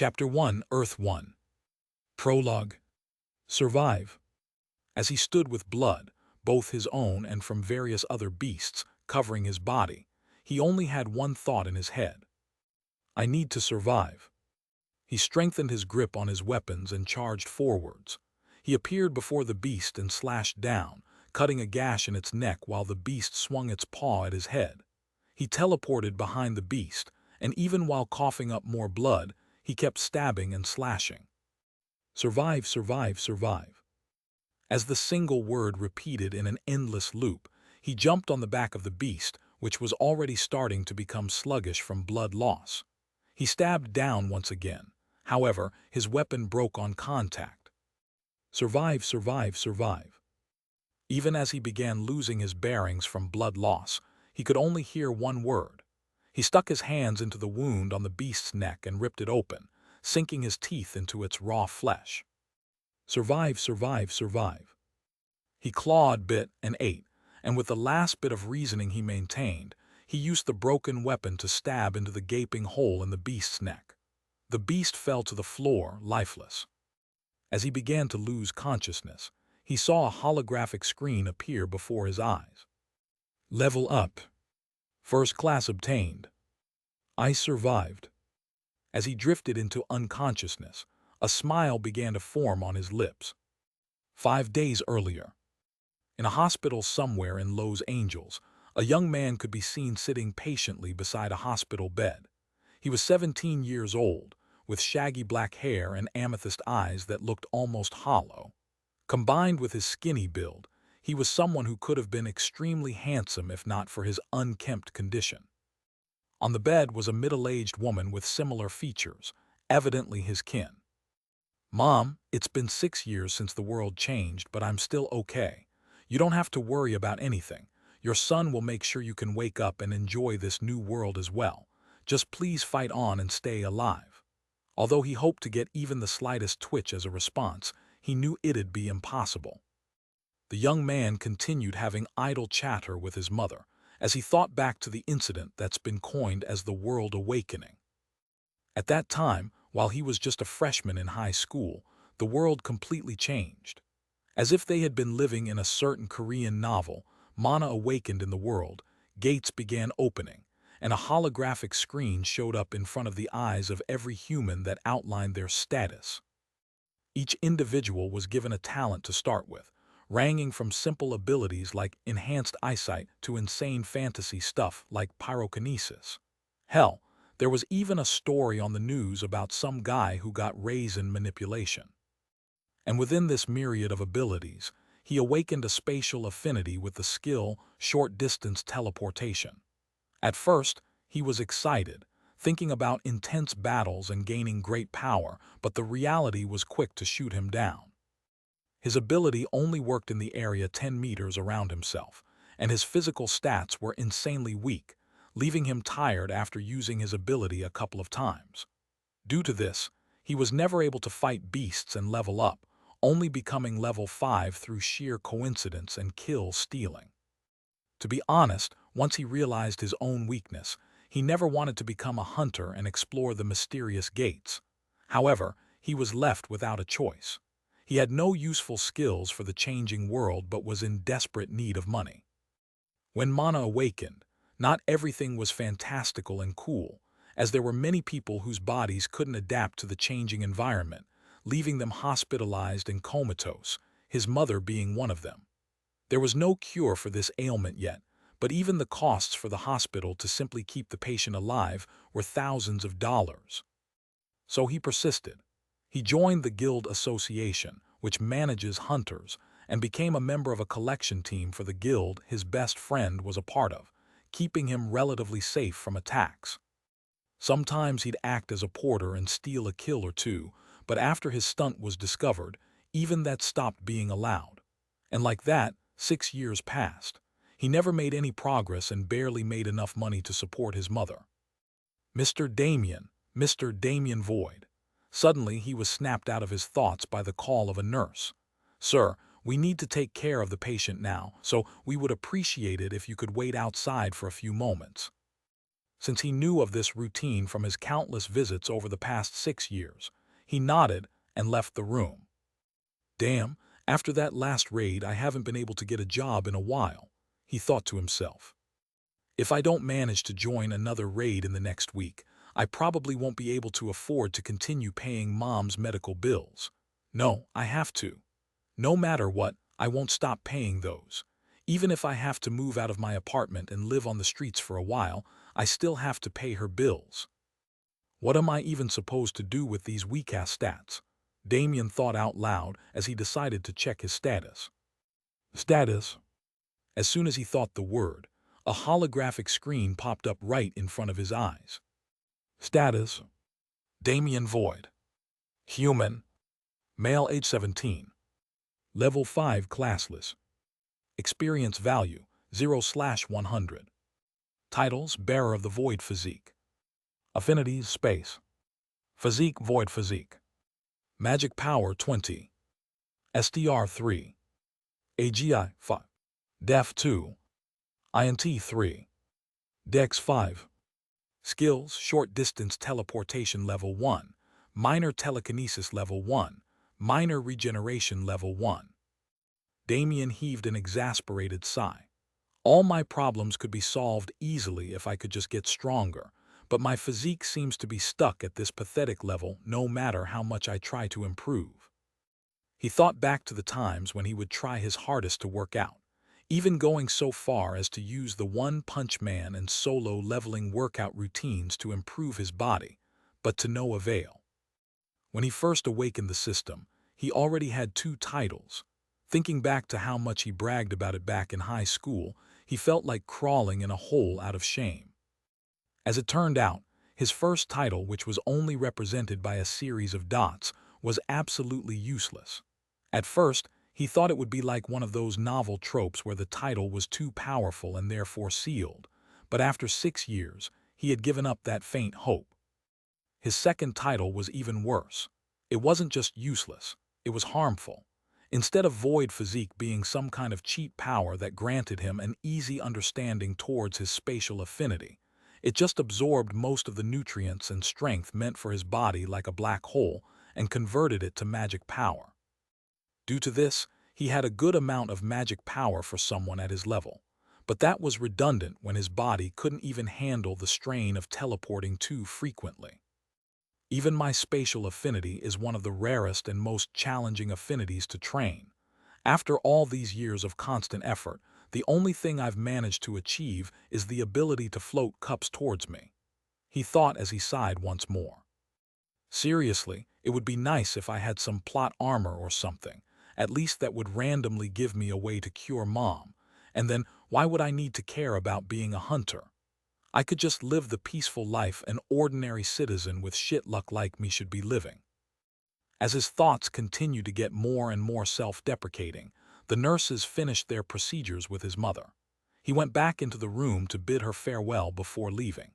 Chapter 1, Earth 1. Prologue. Survive. As he stood with blood, both his own and from various other beasts, covering his body, he only had one thought in his head. I need to survive. He strengthened his grip on his weapons and charged forwards. He appeared before the beast and slashed down, cutting a gash in its neck while the beast swung its paw at his head. He teleported behind the beast, and even while coughing up more blood, he kept stabbing and slashing. Survive, survive, survive. As the single word repeated in an endless loop, he jumped on the back of the beast, which was already starting to become sluggish from blood loss. He stabbed down once again. However, his weapon broke on contact. Survive, survive, survive. Even as he began losing his bearings from blood loss, he could only hear one word. He stuck his hands into the wound on the beast's neck and ripped it open, sinking his teeth into its raw flesh. Survive, survive, survive. He clawed, bit, and ate, and with the last bit of reasoning he maintained, he used the broken weapon to stab into the gaping hole in the beast's neck. The beast fell to the floor, lifeless. As he began to lose consciousness, he saw a holographic screen appear before his eyes. Level up. First class obtained. I survived. As he drifted into unconsciousness, a smile began to form on his lips. 5 days earlier. In a hospital somewhere in Los Angeles, a young man could be seen sitting patiently beside a hospital bed. He was 17 years old, with shaggy black hair and amethyst eyes that looked almost hollow. Combined with his skinny build, he was someone who could have been extremely handsome if not for his unkempt condition. On the bed was a middle-aged woman with similar features, evidently his kin. Mom, it's been 6 years since the world changed, but I'm still okay. You don't have to worry about anything. Your son will make sure you can wake up and enjoy this new world as well. Just please fight on and stay alive. Although he hoped to get even the slightest twitch as a response, he knew it'd be impossible. The young man continued having idle chatter with his mother, as he thought back to the incident that's been coined as the World Awakening. At that time, while he was just a freshman in high school, the world completely changed. As if they had been living in a certain Korean novel, mana awakened in the world, gates began opening, and a holographic screen showed up in front of the eyes of every human that outlined their status. Each individual was given a talent to start with, ranging from simple abilities like enhanced eyesight to insane fantasy stuff like pyrokinesis. Hell, there was even a story on the news about some guy who got raised in manipulation. And within this myriad of abilities, he awakened a spatial affinity with the skill short-distance teleportation. At first, he was excited, thinking about intense battles and gaining great power, but the reality was quick to shoot him down. His ability only worked in the area 10 meters around himself, and his physical stats were insanely weak, leaving him tired after using his ability a couple of times. Due to this, he was never able to fight beasts and level up, only becoming level 5 through sheer coincidence and kill stealing. To be honest, once he realized his own weakness, he never wanted to become a hunter and explore the mysterious gates. However, he was left without a choice. He had no useful skills for the changing world but was in desperate need of money. When mana awakened, not everything was fantastical and cool, as there were many people whose bodies couldn't adapt to the changing environment, leaving them hospitalized and comatose, his mother being one of them. There was no cure for this ailment yet, but even the costs for the hospital to simply keep the patient alive were thousands of dollars. So he persisted. He joined the Guild Association, which manages hunters, and became a member of a collection team for the guild his best friend was a part of, keeping him relatively safe from attacks. Sometimes he'd act as a porter and steal a kill or two, but after his stunt was discovered, even that stopped being allowed. And like that, 6 years passed. He never made any progress and barely made enough money to support his mother. Mr. Damien Void. Suddenly, he was snapped out of his thoughts by the call of a nurse. "Sir, we need to take care of the patient now, so we would appreciate it if you could wait outside for a few moments." since he knew of this routine from his countless visits over the past 6 years. He nodded and left the room. Damn, after that last raid I haven't been able to get a job in a while, he thought to himself. If I don't manage to join another raid in the next week, I probably won't be able to afford to continue paying Mom's medical bills. No, I have to. No matter what, I won't stop paying those. Even if I have to move out of my apartment and live on the streets for a while, I still have to pay her bills. What am I even supposed to do with these weak-ass stats? Damien thought out loud as he decided to check his status. Status. As soon as he thought the word, a holographic screen popped up right in front of his eyes. Status. Damien Void. Human. Male age 17. Level 5 classless. Experience value 0/100. Titles: Bearer of the Void Physique. Affinities: Space. Physique: Void Physique. Magic Power 20. STR 3. AGI 5. Def 2. INT 3. Dex 5. Skills: Short Distance Teleportation Level 1. Minor Telekinesis Level 1. Minor Regeneration Level 1. Damien heaved an exasperated sigh. All my problems could be solved easily if I could just get stronger, but my physique seems to be stuck at this pathetic level no matter how much I try to improve. He thought back to the times when he would try his hardest to work out, even going so far as to use the One Punch Man and solo leveling workout routines to improve his body, but to no avail. When he first awakened the system, he already had 2 titles. Thinking back to how much he bragged about it back in high school, he felt like crawling in a hole out of shame. As it turned out, his first title, which was only represented by a series of dots, was absolutely useless. At first, he thought it would be like one of those novel tropes where the title was too powerful and therefore sealed, but after 6 years, he had given up that faint hope. His second title was even worse. It wasn't just useless, it was harmful. Instead of Void Physique being some kind of cheap power that granted him an easy understanding towards his spatial affinity, it just absorbed most of the nutrients and strength meant for his body like a black hole and converted it to magic power. Due to this, he had a good amount of magic power for someone at his level, but that was redundant when his body couldn't even handle the strain of teleporting too frequently. Even my spatial affinity is one of the rarest and most challenging affinities to train. After all these years of constant effort, the only thing I've managed to achieve is the ability to float cups towards me. He thought as he sighed once more. Seriously, it would be nice if I had some plot armor or something, at least that would randomly give me a way to cure Mom, and then why would I need to care about being a hunter? I could just live the peaceful life an ordinary citizen with shit luck like me should be living. As his thoughts continued to get more and more self-deprecating, the nurses finished their procedures with his mother. He went back into the room to bid her farewell before leaving.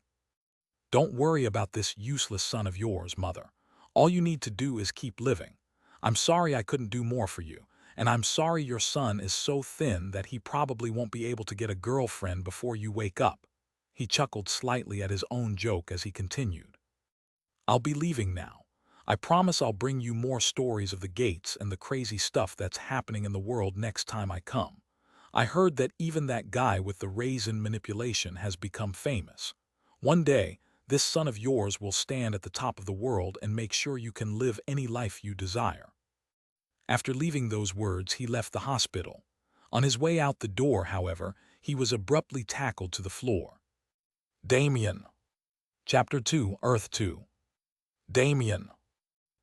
Don't worry about this useless son of yours, Mother. All you need to do is keep living. I'm sorry I couldn't do more for you, and I'm sorry your son is so thin that he probably won't be able to get a girlfriend before you wake up. He chuckled slightly at his own joke as he continued. I'll be leaving now. I promise I'll bring you more stories of the gates and the crazy stuff that's happening in the world next time I come. I heard that even that guy with the raisin manipulation has become famous. One day, this son of yours will stand at the top of the world and make sure you can live any life you desire. After leaving those words, he left the hospital. On his way out the door, however, he was abruptly tackled to the floor. Damien. Chapter 2, Earth 2. Damien.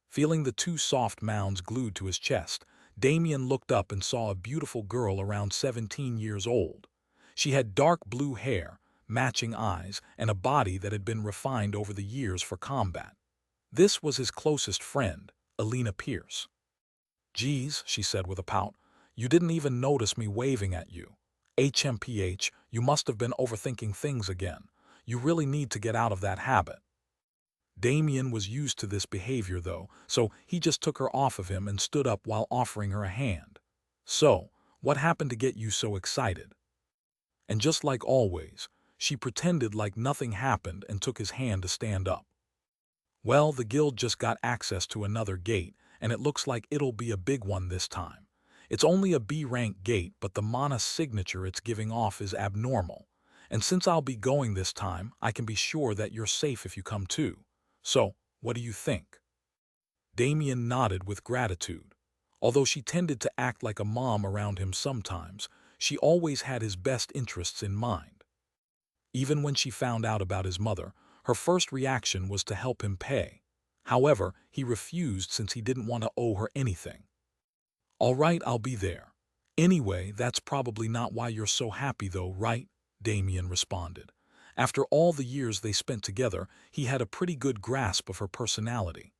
Feeling the 2 soft mounds glued to his chest, Damien looked up and saw a beautiful girl around 17 years old. She had dark blue hair, matching eyes, and a body that had been refined over the years for combat. This was his closest friend, Alina Pierce. Geez, she said with a pout, you didn't even notice me waving at you. HMPH, you must have been overthinking things again. You really need to get out of that habit. Damien was used to this behavior though, so he just took her off of him and stood up while offering her a hand. So, what happened to get you so excited? And just like always, She pretended like nothing happened and took his hand to stand up. Well, the guild just got access to another gate, and it looks like it'll be a big one this time. It's only a B-rank gate, but the mana signature it's giving off is abnormal. And since I'll be going this time, I can be sure that you're safe if you come too. So, what do you think? Damien nodded with gratitude. Although she tended to act like a mom around him sometimes, she always had his best interests in mind. Even when she found out about his mother, her first reaction was to help him pay. However, he refused since he didn't want to owe her anything. "All right, I'll be there. Anyway, that's probably not why you're so happy though, right?" Damien responded. After all the years they spent together, he had a pretty good grasp of her personality.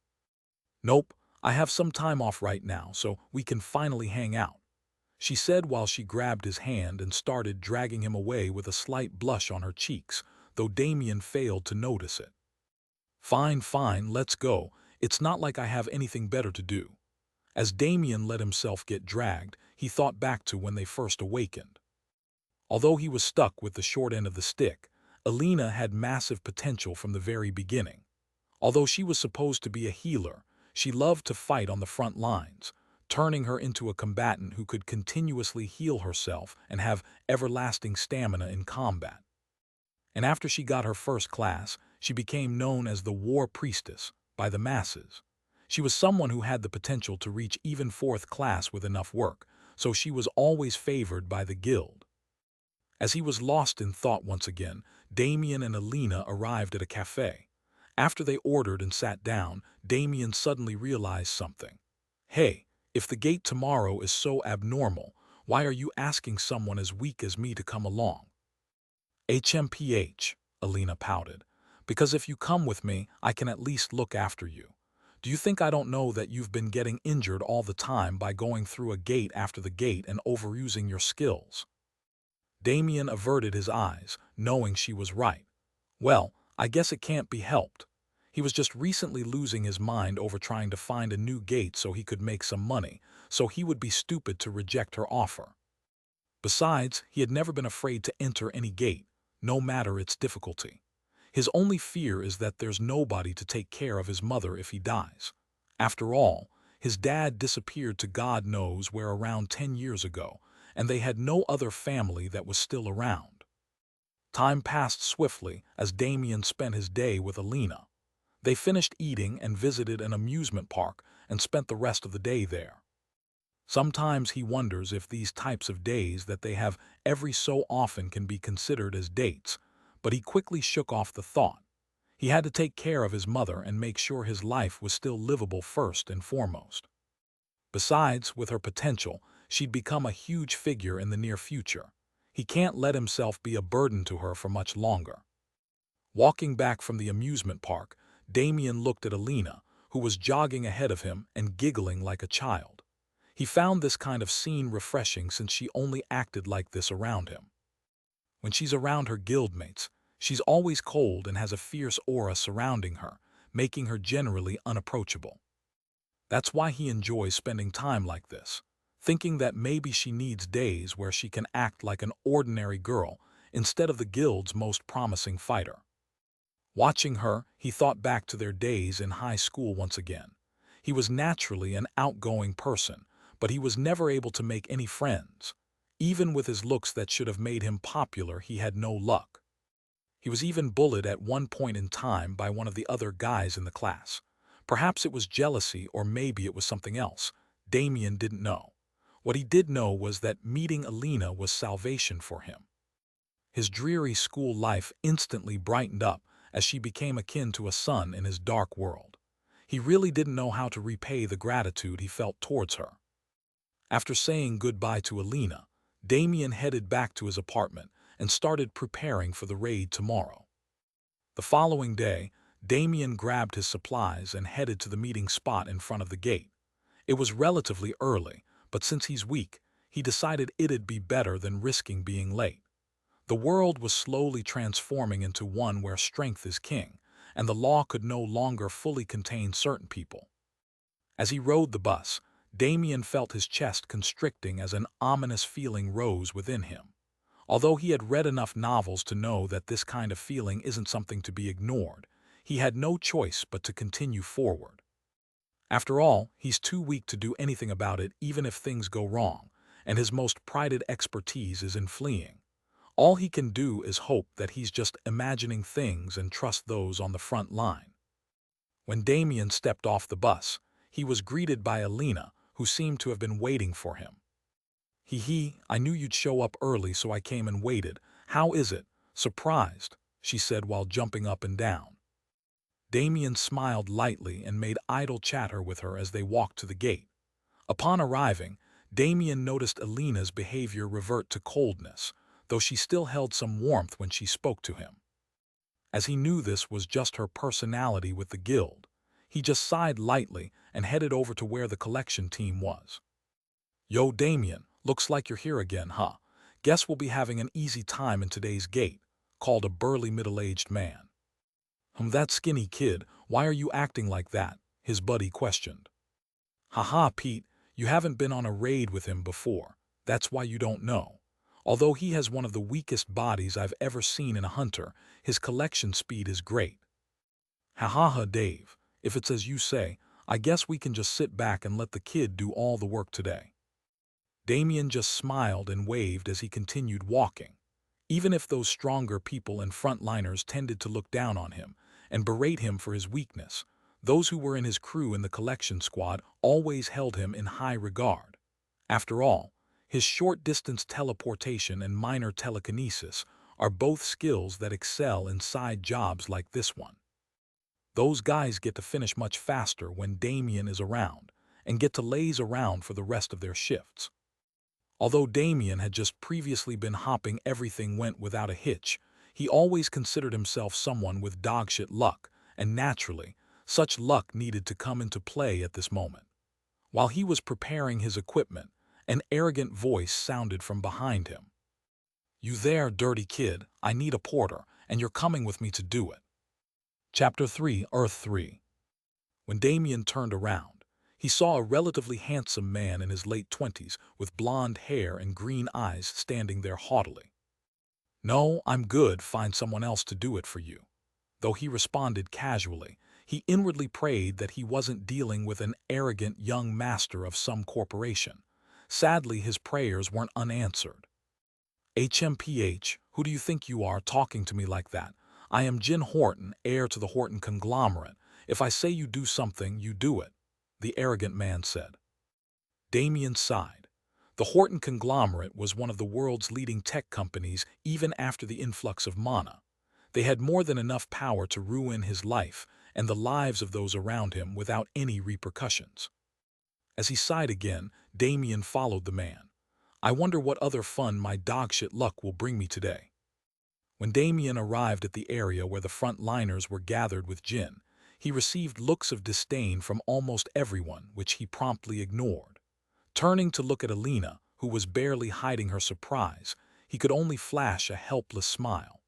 "Nope, I have some time off right now, so we can finally hang out," she said while she grabbed his hand and started dragging him away with a slight blush on her cheeks, though Damien failed to notice it. "Fine, fine, let's go. It's not like I have anything better to do." As Damien let himself get dragged, he thought back to when they first awakened. Although he was stuck with the short end of the stick, Alina had massive potential from the very beginning. Although she was supposed to be a healer, she loved to fight on the front lines, turning her into a combatant who could continuously heal herself and have everlasting stamina in combat. And after she got her first class, she became known as the War Priestess by the masses. She was someone who had the potential to reach even fourth class with enough work, so she was always favored by the guild. As he was lost in thought once again, Damien and Alina arrived at a cafe. After they ordered and sat down, Damien suddenly realized something. "Hey, if the gate tomorrow is so abnormal, why are you asking someone as weak as me to come along?" "HMPH," Alina pouted. "Because if you come with me, I can at least look after you. Do you think I don't know that you've been getting injured all the time by going through a gate after the gate and overusing your skills?" Damien averted his eyes, knowing she was right. Well, I guess it can't be helped. He was just recently losing his mind over trying to find a new gate so he could make some money, so he would be stupid to reject her offer. Besides, he had never been afraid to enter any gate, no matter its difficulty. His only fear is that there's nobody to take care of his mother if he dies. After all, his dad disappeared to God knows where around 10 years ago, and they had no other family that was still around. Time passed swiftly as Damien spent his day with Alina. They finished eating and visited an amusement park and spent the rest of the day there. Sometimes he wonders if these types of days that they have every so often can be considered as dates, but he quickly shook off the thought. He had to take care of his mother and make sure his life was still livable first and foremost. Besides, with her potential, she'd become a huge figure in the near future. He can't let himself be a burden to her for much longer. Walking back from the amusement park, Damien looked at Alina, who was jogging ahead of him and giggling like a child. He found this kind of scene refreshing since she only acted like this around him. When she's around her guildmates, she's always cold and has a fierce aura surrounding her, making her generally unapproachable. That's why he enjoys spending time like this, thinking that maybe she needs days where she can act like an ordinary girl instead of the guild's most promising fighter. Watching her, he thought back to their days in high school once again. He was naturally an outgoing person, but he was never able to make any friends. Even with his looks that should have made him popular, he had no luck. He was even bullied at one point in time by one of the other guys in the class. Perhaps it was jealousy or maybe it was something else. Damien didn't know. What he did know was that meeting Alina was salvation for him. His dreary school life instantly brightened up as she became akin to a sun in his dark world. He really didn't know how to repay the gratitude he felt towards her. After saying goodbye to Alina, Damien headed back to his apartment and started preparing for the raid tomorrow. The following day, Damien grabbed his supplies and headed to the meeting spot in front of the gate. It was relatively early, but since he's weak, he decided it'd be better than risking being late. The world was slowly transforming into one where strength is king, and the law could no longer fully contain certain people. As he rode the bus, Damien felt his chest constricting as an ominous feeling rose within him. Although he had read enough novels to know that this kind of feeling isn't something to be ignored, he had no choice but to continue forward. After all, he's too weak to do anything about it even if things go wrong, and his most prided expertise is in fleeing. All he can do is hope that he's just imagining things and trust those on the front line. When Damien stepped off the bus, he was greeted by Alina, who seemed to have been waiting for him. I knew you'd show up early, so I came and waited. How is it? Surprised, she said while jumping up and down. Damien smiled lightly and made idle chatter with her as they walked to the gate. Upon arriving, Damien noticed Alina's behavior revert to coldness, though she still held some warmth when she spoke to him. As he knew this was just her personality with the guild, he just sighed lightly and headed over to where the collection team was. "Yo, Damien, looks like you're here again, huh? Guess we'll be having an easy time in today's gate," called a burly middle-aged man. That skinny kid, why are you acting like that?" his buddy questioned. "Haha, Pete, you haven't been on a raid with him before. That's why you don't know. Although he has one of the weakest bodies I've ever seen in a hunter, his collection speed is great." "Ha, Dave, if it's as you say, I guess we can just sit back and let the kid do all the work today." Damien just smiled and waved as he continued walking. Even if those stronger people and frontliners tended to look down on him and berate him for his weakness, those who were in his crew in the collection squad always held him in high regard. After all, his short-distance teleportation and minor telekinesis are both skills that excel in side jobs like this one. Those guys get to finish much faster when Damien is around and get to laze around for the rest of their shifts. Although Damien had just previously been hopping everything went without a hitch, he always considered himself someone with dogshit luck, and naturally, such luck needed to come into play at this moment. While he was preparing his equipment, an arrogant voice sounded from behind him. "You there, dirty kid, I need a porter, and you're coming with me to do it." Chapter 3, Earth 3. When Damien turned around, he saw a relatively handsome man in his late 20s with blonde hair and green eyes standing there haughtily. "No, I'm good, find someone else to do it for you." Though he responded casually, he inwardly prayed that he wasn't dealing with an arrogant young master of some corporation. Sadly, his prayers weren't unanswered. "HMPH, who do you think you are talking to me like that? I am Jin Horton, heir to the Horton conglomerate. If I say you do something, you do it," the arrogant man said. Damien sighed. The Horton conglomerate was one of the world's leading tech companies even after the influx of mana. They had more than enough power to ruin his life and the lives of those around him without any repercussions. As he sighed again, Damien followed the man. "I wonder what other fun my dogshit luck will bring me today." When Damien arrived at the area where the front liners were gathered with Jin, he received looks of disdain from almost everyone, which he promptly ignored. Turning to look at Alina, who was barely hiding her surprise, he could only flash a helpless smile.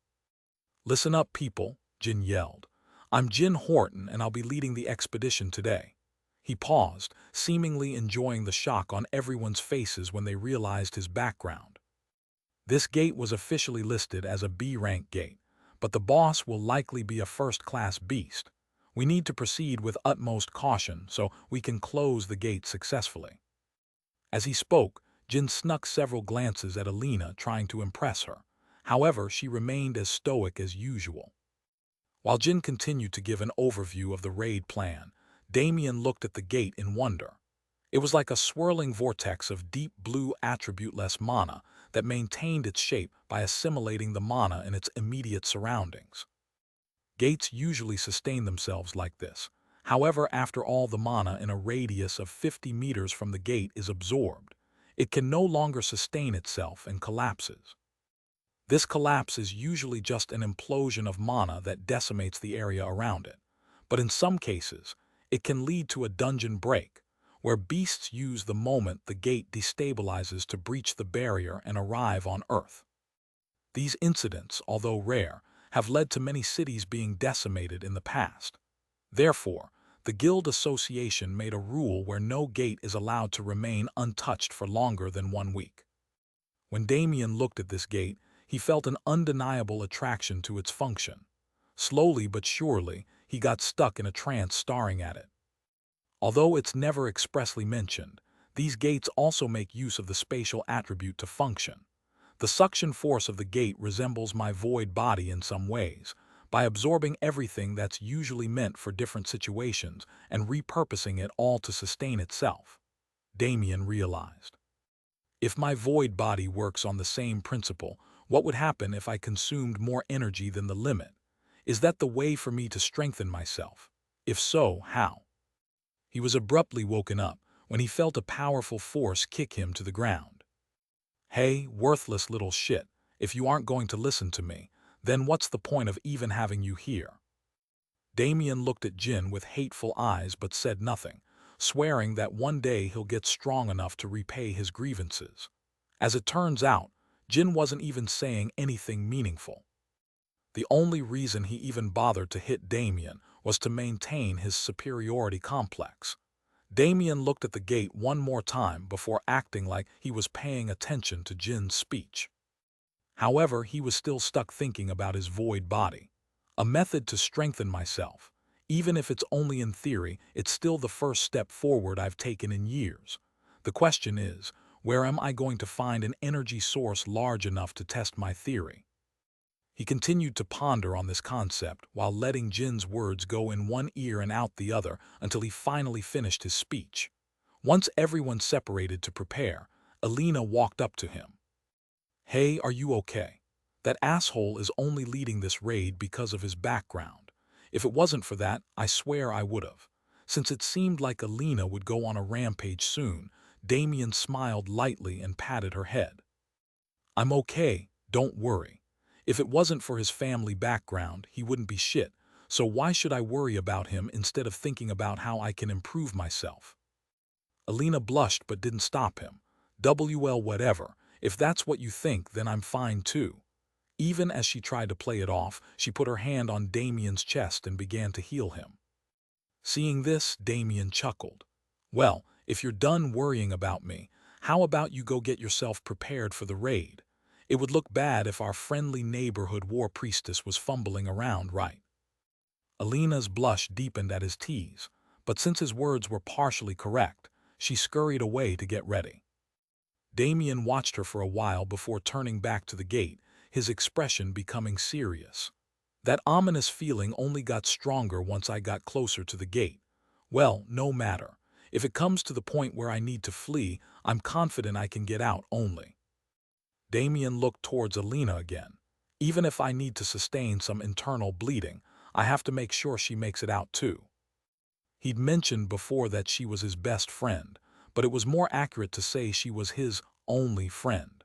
"Listen up, people," Jin yelled. "I'm Jin Horton, and I'll be leading the expedition today." He paused, seemingly enjoying the shock on everyone's faces when they realized his background. This gate was officially listed as a B-rank gate, but the boss will likely be a first-class beast. We need to proceed with utmost caution so we can close the gate successfully. As he spoke, Jin snuck several glances at Alina, trying to impress her. However, she remained as stoic as usual. While Jin continued to give an overview of the raid plan, Damien looked at the gate in wonder. It was like a swirling vortex of deep blue attribute-less mana that maintained its shape by assimilating the mana in its immediate surroundings. Gates usually sustain themselves like this. However, after all the mana in a radius of 50 meters from the gate is absorbed, it can no longer sustain itself and collapses. This collapse is usually just an implosion of mana that decimates the area around it, but in some cases, it can lead to a dungeon break, where beasts use the moment the gate destabilizes to breach the barrier and arrive on Earth. These incidents, although rare, have led to many cities being decimated in the past. Therefore, the Guild Association made a rule where no gate is allowed to remain untouched for longer than 1 week. When Damien looked at this gate, he felt an undeniable attraction to its function. Slowly but surely, he got stuck in a trance staring at it. Although it's never expressly mentioned, these gates also make use of the spatial attribute to function. The suction force of the gate resembles my void body in some ways, by absorbing everything that's usually meant for different situations and repurposing it all to sustain itself. Damien realized. If my void body works on the same principle, what would happen if I consumed more energy than the limit? Is that the way for me to strengthen myself? If so, how? He was abruptly woken up when he felt a powerful force kick him to the ground. Hey, worthless little shit, if you aren't going to listen to me, then what's the point of even having you here? Damien looked at Jin with hateful eyes but said nothing, swearing that one day he'll get strong enough to repay his grievances. As it turns out, Jin wasn't even saying anything meaningful. The only reason he even bothered to hit Damien was to maintain his superiority complex. Damien looked at the gate one more time before acting like he was paying attention to Jin's speech. However, he was still stuck thinking about his void body. A method to strengthen myself. Even if it's only in theory, it's still the first step forward I've taken in years. The question is, where am I going to find an energy source large enough to test my theory? He continued to ponder on this concept while letting Jin's words go in one ear and out the other until he finally finished his speech. Once everyone separated to prepare, Alina walked up to him. Hey, are you okay? That asshole is only leading this raid because of his background. If it wasn't for that, I swear I would've. Since it seemed like Alina would go on a rampage soon, Damien smiled lightly and patted her head. I'm okay, don't worry. If it wasn't for his family background, he wouldn't be shit, so why should I worry about him instead of thinking about how I can improve myself? Alina blushed but didn't stop him. Well, whatever. If that's what you think, then I'm fine too. Even as she tried to play it off, she put her hand on Damien's chest and began to heal him. Seeing this, Damien chuckled. Well, if you're done worrying about me, how about you go get yourself prepared for the raid? It would look bad if our friendly neighborhood war priestess was fumbling around, right? Alina's blush deepened at his tease, but since his words were partially correct, she scurried away to get ready. Damien watched her for a while before turning back to the gate, his expression becoming serious. That ominous feeling only got stronger once I got closer to the gate. Well, no matter. If it comes to the point where I need to flee, I'm confident I can get out only. Damien looked towards Alina again. Even if I need to sustain some internal bleeding, I have to make sure she makes it out too. He'd mentioned before that she was his best friend, but it was more accurate to say she was his only friend.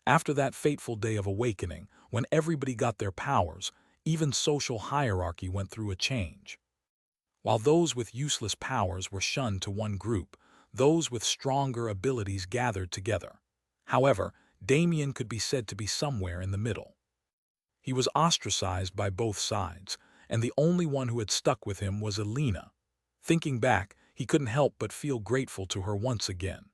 After that fateful day of awakening, when everybody got their powers, even social hierarchy went through a change. While those with useless powers were shunned to one group, those with stronger abilities gathered together. However, Damien could be said to be somewhere in the middle. He was ostracized by both sides, and the only one who had stuck with him was Alina. Thinking back, he couldn't help but feel grateful to her once again.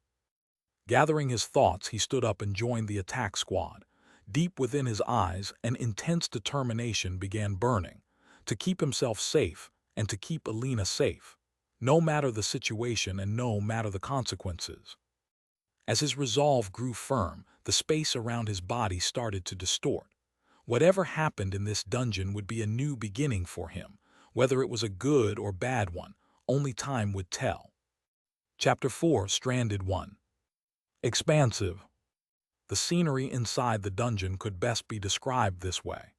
Gathering his thoughts, he stood up and joined the attack squad. Deep within his eyes, an intense determination began burning, to keep himself safe and to keep Alina safe, no matter the situation and no matter the consequences. As his resolve grew firm, the space around his body started to distort. Whatever happened in this dungeon would be a new beginning for him. Whether it was a good or bad one, only time would tell. Chapter 4, Stranded 1. Expansive. The scenery inside the dungeon could best be described this way.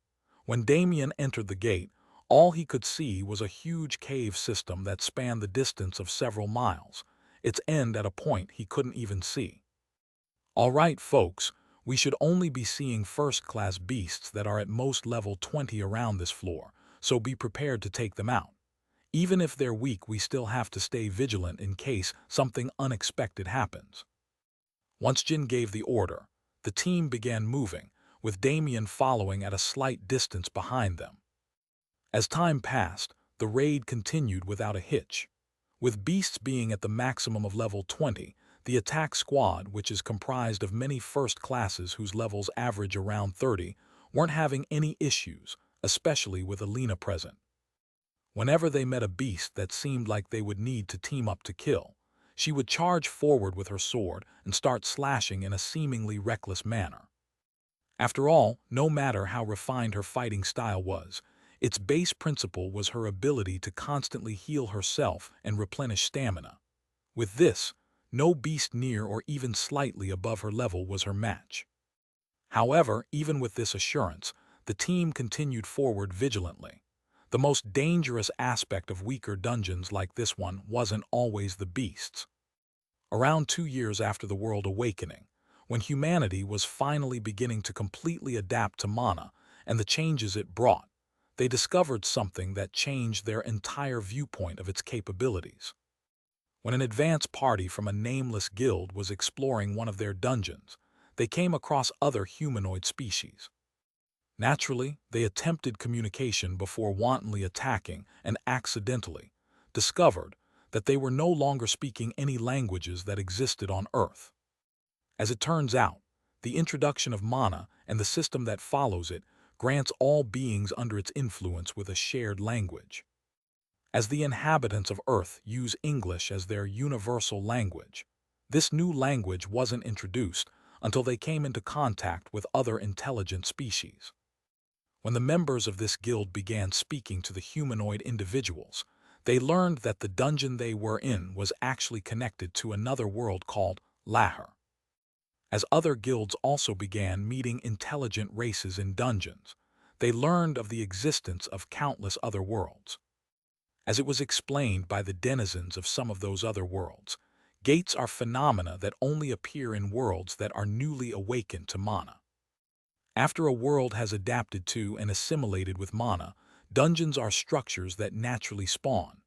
When Damien entered the gate, all he could see was a huge cave system that spanned the distance of several miles, its end at a point he couldn't even see. All right, folks, we should only be seeing first-class beasts that are at most level 20 around this floor, so be prepared to take them out. Even if they're weak, we still have to stay vigilant in case something unexpected happens. Once Jin gave the order, the team began moving, with Damien following at a slight distance behind them. As time passed, the raid continued without a hitch. With beasts being at the maximum of level 20, The attack squad, which is comprised of many first classes whose levels average around 30, weren't having any issues, especially with Alina present. Whenever they met a beast that seemed like they would need to team up to kill, she would charge forward with her sword and start slashing in a seemingly reckless manner. After all, no matter how refined her fighting style was, its base principle was her ability to constantly heal herself and replenish stamina. With this, no beast near or even slightly above her level was her match. However, even with this assurance, the team continued forward vigilantly. The most dangerous aspect of weaker dungeons like this one wasn't always the beasts. Around 2 years after the World Awakening, when humanity was finally beginning to completely adapt to mana and the changes it brought, they discovered something that changed their entire viewpoint of its capabilities. When an advance party from a nameless guild was exploring one of their dungeons, they came across other humanoid species. Naturally, they attempted communication before wantonly attacking and accidentally discovered that they were no longer speaking any languages that existed on Earth. As it turns out, the introduction of mana and the system that follows it grants all beings under its influence with a shared language. As the inhabitants of Earth use English as their universal language, this new language wasn't introduced until they came into contact with other intelligent species. When the members of this guild began speaking to the humanoid individuals, they learned that the dungeon they were in was actually connected to another world called Lahar. As other guilds also began meeting intelligent races in dungeons, they learned of the existence of countless other worlds. As it was explained by the denizens of some of those other worlds, gates are phenomena that only appear in worlds that are newly awakened to mana. After a world has adapted to and assimilated with mana, dungeons are structures that naturally spawn.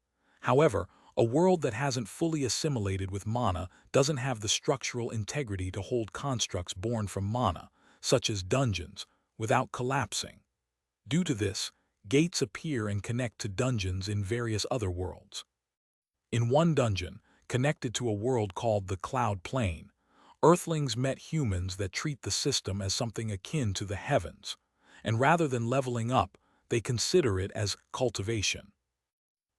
However, a world that hasn't fully assimilated with mana doesn't have the structural integrity to hold constructs born from mana, such as dungeons, without collapsing. Due to this, gates appear and connect to dungeons in various other worlds. In one dungeon, connected to a world called the Cloud Plane, Earthlings met humans that treat the system as something akin to the heavens, and rather than leveling up, they consider it as cultivation.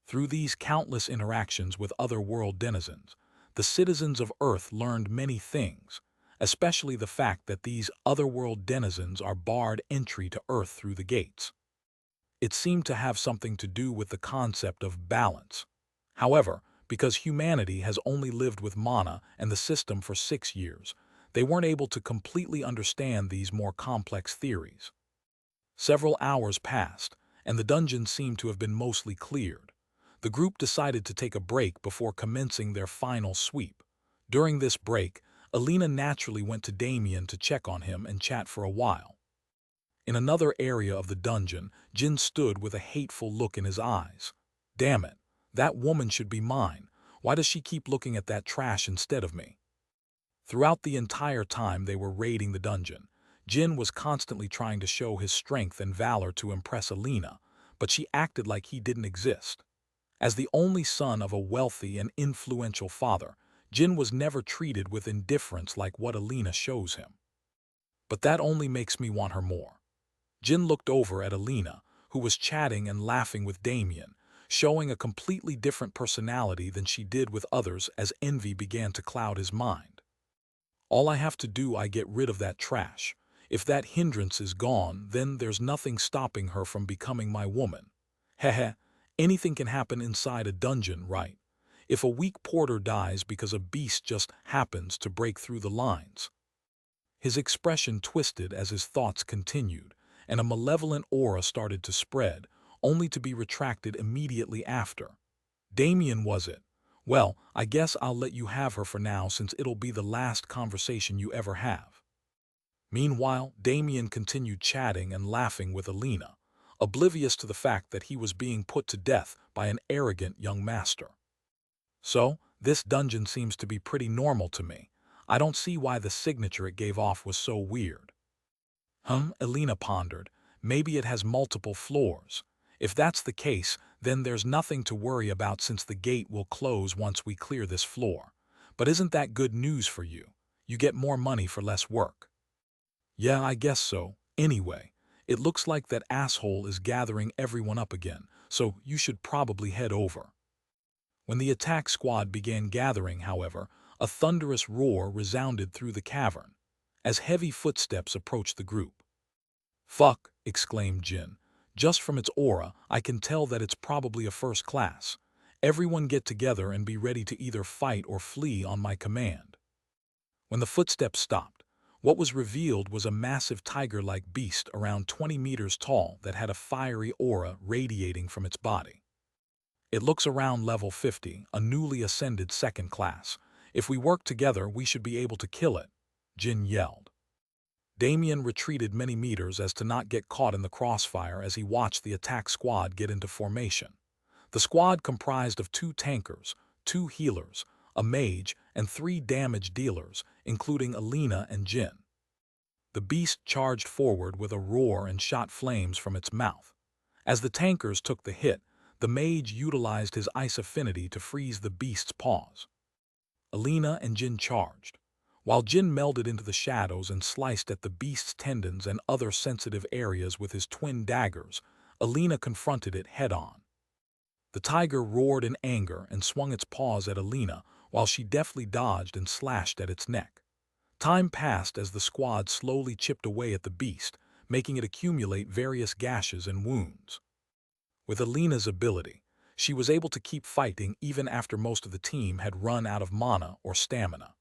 Through these countless interactions with other world denizens, the citizens of Earth learned many things, especially the fact that these otherworld denizens are barred entry to Earth through the gates. It seemed to have something to do with the concept of balance. However, because humanity has only lived with mana and the system for 6 years, they weren't able to completely understand these more complex theories. Several hours passed, and the dungeon seemed to have been mostly cleared. The group decided to take a break before commencing their final sweep. During this break, Alina naturally went to Damien to check on him and chat for a while. In another area of the dungeon, Jin stood with a hateful look in his eyes. Damn it, that woman should be mine. Why does she keep looking at that trash instead of me? Throughout the entire time they were raiding the dungeon, Jin was constantly trying to show his strength and valor to impress Alina, but she acted like he didn't exist. As the only son of a wealthy and influential father, Jin was never treated with indifference like what Alina shows him. But that only makes me want her more. Jin looked over at Alina, who was chatting and laughing with Damien, showing a completely different personality than she did with others as envy began to cloud his mind. All I have to do I get rid of that trash. If that hindrance is gone, then there's nothing stopping her from becoming my woman. Heh, anything can happen inside a dungeon, right? If a weak porter dies because a beast just happens to break through the lines. His expression twisted as his thoughts continued, and a malevolent aura started to spread, only to be retracted immediately after. Damien, was it? Well, I guess I'll let you have her for now since it'll be the last conversation you ever have. Meanwhile, Damien continued chatting and laughing with Alina, oblivious to the fact that he was being put to death by an arrogant young master. So, this dungeon seems to be pretty normal to me. I don't see why the signature it gave off was so weird. Alina pondered. Maybe it has multiple floors. If that's the case, then there's nothing to worry about since the gate will close once we clear this floor. But isn't that good news for you? You get more money for less work. Yeah, I guess so. Anyway, it looks like that asshole is gathering everyone up again, so you should probably head over. When the attack squad began gathering, however, a thunderous roar resounded through the cavern as heavy footsteps approached the group. "Fuck!" exclaimed Jin. "Just from its aura, I can tell that it's probably a first class. Everyone get together and be ready to either fight or flee on my command." When the footsteps stopped, what was revealed was a massive tiger-like beast around 20 meters tall that had a fiery aura radiating from its body. "It looks around level 50, a newly ascended second class. If we work together, we should be able to kill it," Jin yelled. Damien retreated many meters as to not get caught in the crossfire as he watched the attack squad get into formation. The squad comprised of 2 tankers, 2 healers, a mage, and 3 damage dealers, including Alina and Jin. The beast charged forward with a roar and shot flames from its mouth. As the tankers took the hit, the mage utilized his ice affinity to freeze the beast's paws. Alina and Jin charged. While Jin melded into the shadows and sliced at the beast's tendons and other sensitive areas with his twin daggers, Alina confronted it head-on. The tiger roared in anger and swung its paws at Alina while she deftly dodged and slashed at its neck. Time passed as the squad slowly chipped away at the beast, making it accumulate various gashes and wounds. With Alina's ability, she was able to keep fighting even after most of the team had run out of mana or stamina.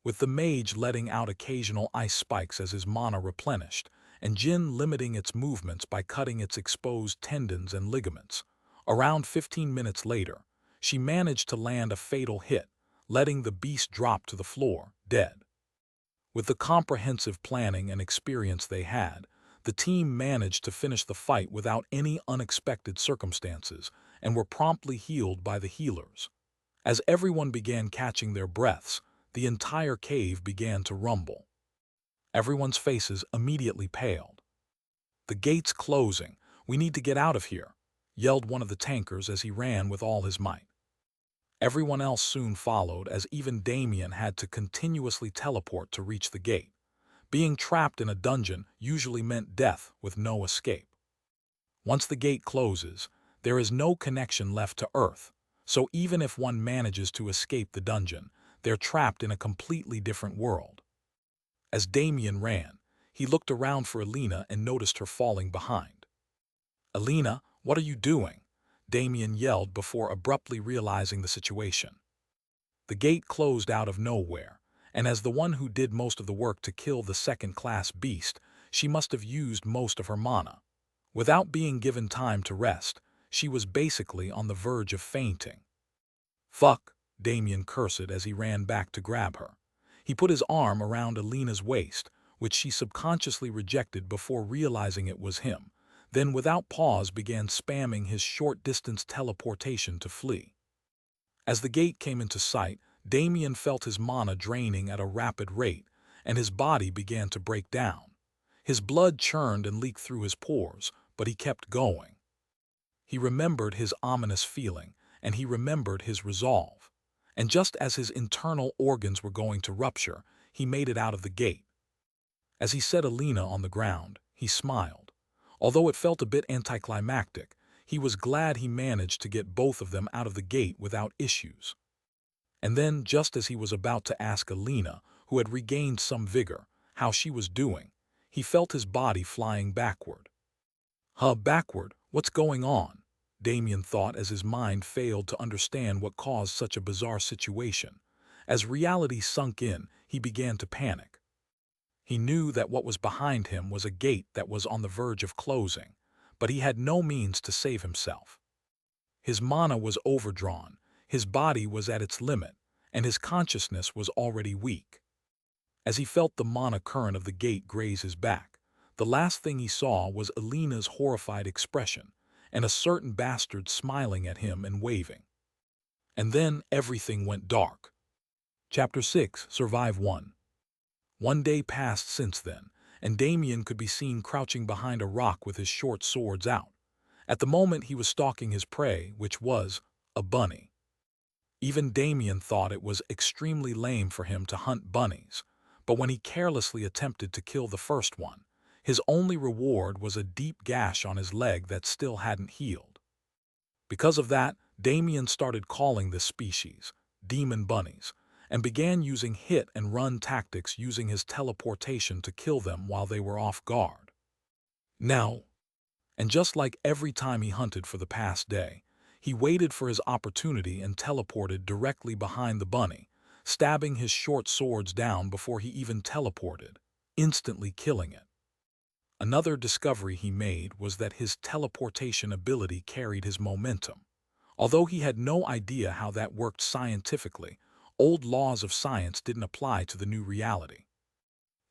With the mage letting out occasional ice spikes as his mana replenished, and Jin limiting its movements by cutting its exposed tendons and ligaments, around 15 minutes later, she managed to land a fatal hit, letting the beast drop to the floor, dead. With the comprehensive planning and experience they had, the team managed to finish the fight without any unexpected circumstances and were promptly healed by the healers. As everyone began catching their breaths, the entire cave began to rumble. Everyone's faces immediately paled. "The gate's closing. We need to get out of here," yelled one of the tankers as he ran with all his might. Everyone else soon followed, as even Damien had to continuously teleport to reach the gate. Being trapped in a dungeon usually meant death with no escape. Once the gate closes, there is no connection left to Earth, so even if one manages to escape the dungeon, they're trapped in a completely different world. As Damien ran, he looked around for Alina and noticed her falling behind. "Alina, what are you doing?" Damien yelled before abruptly realizing the situation. The gate closed out of nowhere, and as the one who did most of the work to kill the second-class beast, she must have used most of her mana. Without being given time to rest, she was basically on the verge of fainting. "Fuck," Damien cursed as he ran back to grab her. He put his arm around Alina's waist, which she subconsciously rejected before realizing it was him, then without pause began spamming his short-distance teleportation to flee. As the gate came into sight, Damien felt his mana draining at a rapid rate, and his body began to break down. His blood churned and leaked through his pores, but he kept going. He remembered his ominous feeling, and he remembered his resolve. And just as his internal organs were going to rupture, he made it out of the gate. As he set Alina on the ground, he smiled. Although it felt a bit anticlimactic, he was glad he managed to get both of them out of the gate without issues. And then, just as he was about to ask Alina, who had regained some vigor, how she was doing, he felt his body flying backward. Backward? What's going on?" Damien thought as his mind failed to understand what caused such a bizarre situation. As reality sunk in, he began to panic. He knew that what was behind him was a gate that was on the verge of closing, but he had no means to save himself. His mana was overdrawn, his body was at its limit, and his consciousness was already weak. As he felt the mana current of the gate graze his back, the last thing he saw was Alina's horrified expression, and a certain bastard smiling at him and waving. And then everything went dark. Chapter 6, Survive 1. One day passed since then, and Damien could be seen crouching behind a rock with his short swords out. At the moment he was stalking his prey, which was a bunny. Even Damien thought it was extremely lame for him to hunt bunnies, but when he carelessly attempted to kill the first one, his only reward was a deep gash on his leg that still hadn't healed. Because of that, Damien started calling this species demon bunnies, and began using hit-and-run tactics using his teleportation to kill them while they were off guard. Now, and just like every time he hunted for the past day, he waited for his opportunity and teleported directly behind the bunny, stabbing his short swords down before he even teleported, instantly killing it. Another discovery he made was that his teleportation ability carried his momentum. Although he had no idea how that worked scientifically, old laws of science didn't apply to the new reality.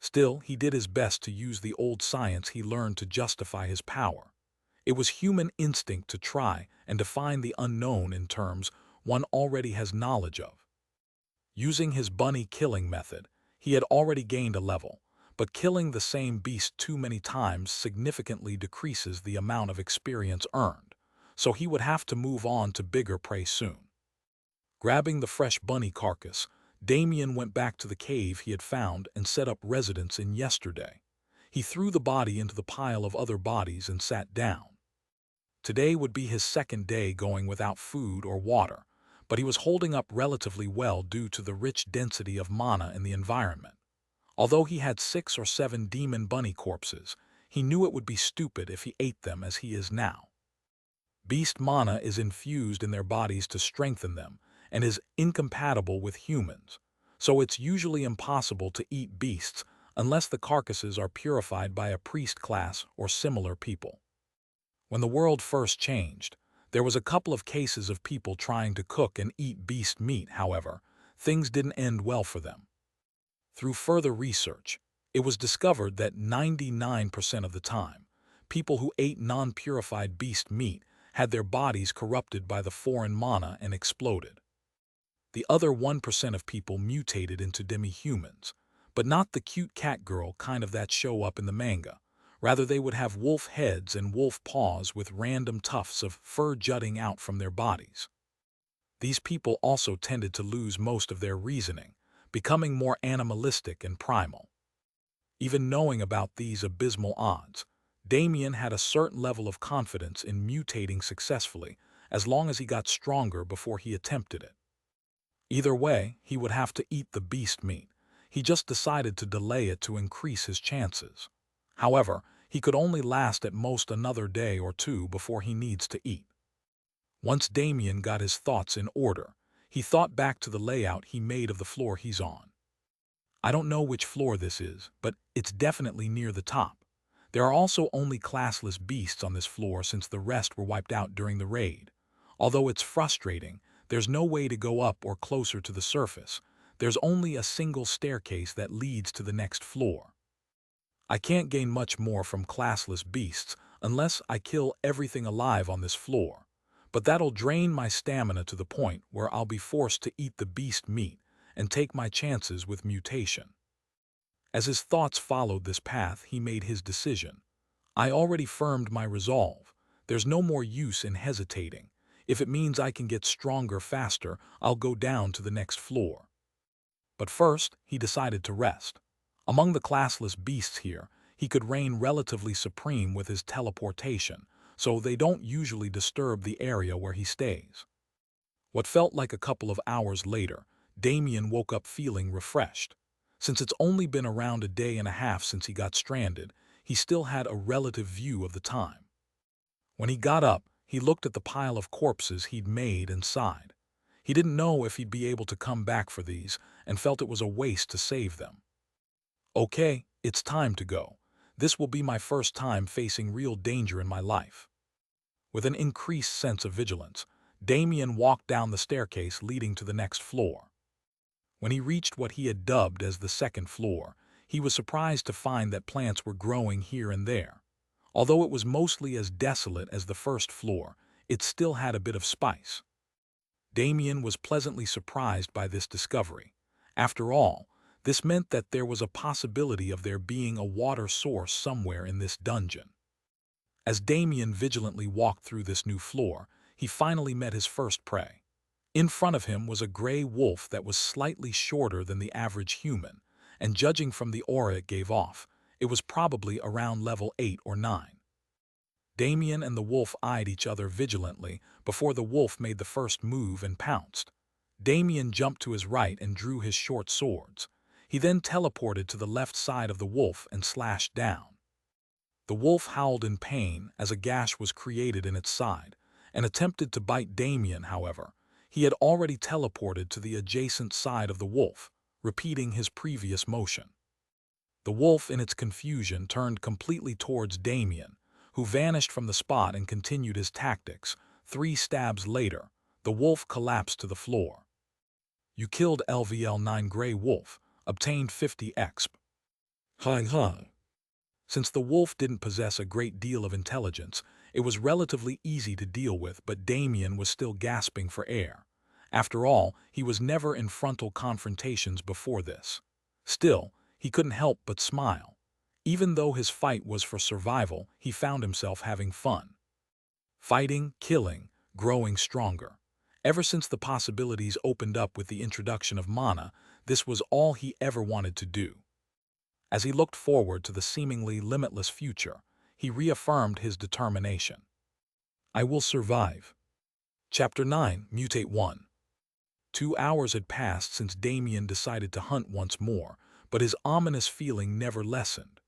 Still, he did his best to use the old science he learned to justify his power. It was human instinct to try and define the unknown in terms one already has knowledge of. Using his bunny killing method, he had already gained a level, but killing the same beast too many times significantly decreases the amount of experience earned, so he would have to move on to bigger prey soon. Grabbing the fresh bunny carcass, Damien went back to the cave he had found and set up residence in yesterday. He threw the body into the pile of other bodies and sat down. Today would be his second day going without food or water, but he was holding up relatively well due to the rich density of mana in the environment. Although he had 6 or 7 demon bunny corpses, he knew it would be stupid if he ate them as he is now. Beast mana is infused in their bodies to strengthen them and is incompatible with humans, so it's usually impossible to eat beasts unless the carcasses are purified by a priest class or similar people. When the world first changed, there was a couple of cases of people trying to cook and eat beast meat. However, things didn't end well for them. Through further research, it was discovered that 99% of the time, people who ate non-purified beast meat had their bodies corrupted by the foreign mana and exploded. The other 1% of people mutated into demi-humans, but not the cute cat girl kind of that show up in the manga. Rather, they would have wolf heads and wolf paws with random tufts of fur jutting out from their bodies. These people also tended to lose most of their reasoning, becoming more animalistic and primal. Even knowing about these abysmal odds, Damien had a certain level of confidence in mutating successfully as long as he got stronger before he attempted it. Either way, he would have to eat the beast meat. He just decided to delay it to increase his chances. However, he could only last at most another day or two before he needs to eat. Once Damien got his thoughts in order, he thought back to the layout he made of the floor he's on. I don't know which floor this is, but it's definitely near the top. There are also only classless beasts on this floor since the rest were wiped out during the raid. Although it's frustrating, there's no way to go up or closer to the surface. There's only a single staircase that leads to the next floor. I can't gain much more from classless beasts unless I kill everything alive on this floor, but that'll drain my stamina to the point where I'll be forced to eat the beast meat and take my chances with mutation. As his thoughts followed this path, he made his decision. I already firmed my resolve. There's no more use in hesitating. If it means I can get stronger faster, I'll go down to the next floor. But first, he decided to rest. Among the classless beasts here, he could reign relatively supreme with his teleportation, so they don't usually disturb the area where he stays. What felt like a couple of hours later, Damien woke up feeling refreshed. Since it's only been around a day and a half since he got stranded, he still had a relative view of the time. When he got up, he looked at the pile of corpses he'd made and sighed. He didn't know if he'd be able to come back for these and felt it was a waste to save them. Okay, it's time to go. This will be my first time facing real danger in my life. With an increased sense of vigilance, Damien walked down the staircase leading to the next floor. When he reached what he had dubbed as the second floor, he was surprised to find that plants were growing here and there. Although it was mostly as desolate as the first floor, it still had a bit of spice. Damien was pleasantly surprised by this discovery. After all, this meant that there was a possibility of there being a water source somewhere in this dungeon. As Damien vigilantly walked through this new floor, he finally met his first prey. In front of him was a gray wolf that was slightly shorter than the average human, and judging from the aura it gave off, it was probably around level 8 or 9. Damien and the wolf eyed each other vigilantly before the wolf made the first move and pounced. Damien jumped to his right and drew his short swords. He then teleported to the left side of the wolf and slashed down. The wolf howled in pain as a gash was created in its side, and attempted to bite Damien. However, he had already teleported to the adjacent side of the wolf, repeating his previous motion. The wolf, in its confusion, turned completely towards Damien, who vanished from the spot and continued his tactics. 3 stabs later, the wolf collapsed to the floor. You killed LVL9 Grey Wolf, obtained 50 exp. Hi. Since the wolf didn't possess a great deal of intelligence, it was relatively easy to deal with, but Damien was still gasping for air. After all, he was never in frontal confrontations before this. Still, he couldn't help but smile. Even though his fight was for survival, he found himself having fun. Fighting, killing, growing stronger. Ever since the possibilities opened up with the introduction of mana, this was all he ever wanted to do. As he looked forward to the seemingly limitless future, he reaffirmed his determination. I will survive. Chapter 9, Mutate 1. 2 hours had passed since Damien decided to hunt once more, but his ominous feeling never lessened.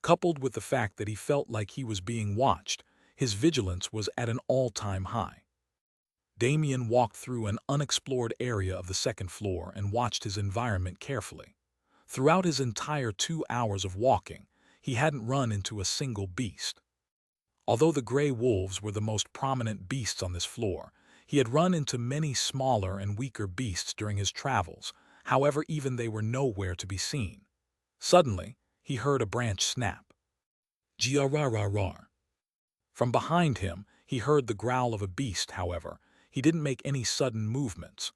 Coupled with the fact that he felt like he was being watched, his vigilance was at an all-time high. Damien walked through an unexplored area of the second floor and watched his environment carefully. Throughout his entire 2 hours of walking, he hadn't run into a single beast. Although the gray wolves were the most prominent beasts on this floor, he had run into many smaller and weaker beasts during his travels. However, even they were nowhere to be seen. Suddenly, he heard a branch snap. G-R-R-R-R. From behind him, he heard the growl of a beast. However, he didn't make any sudden movements.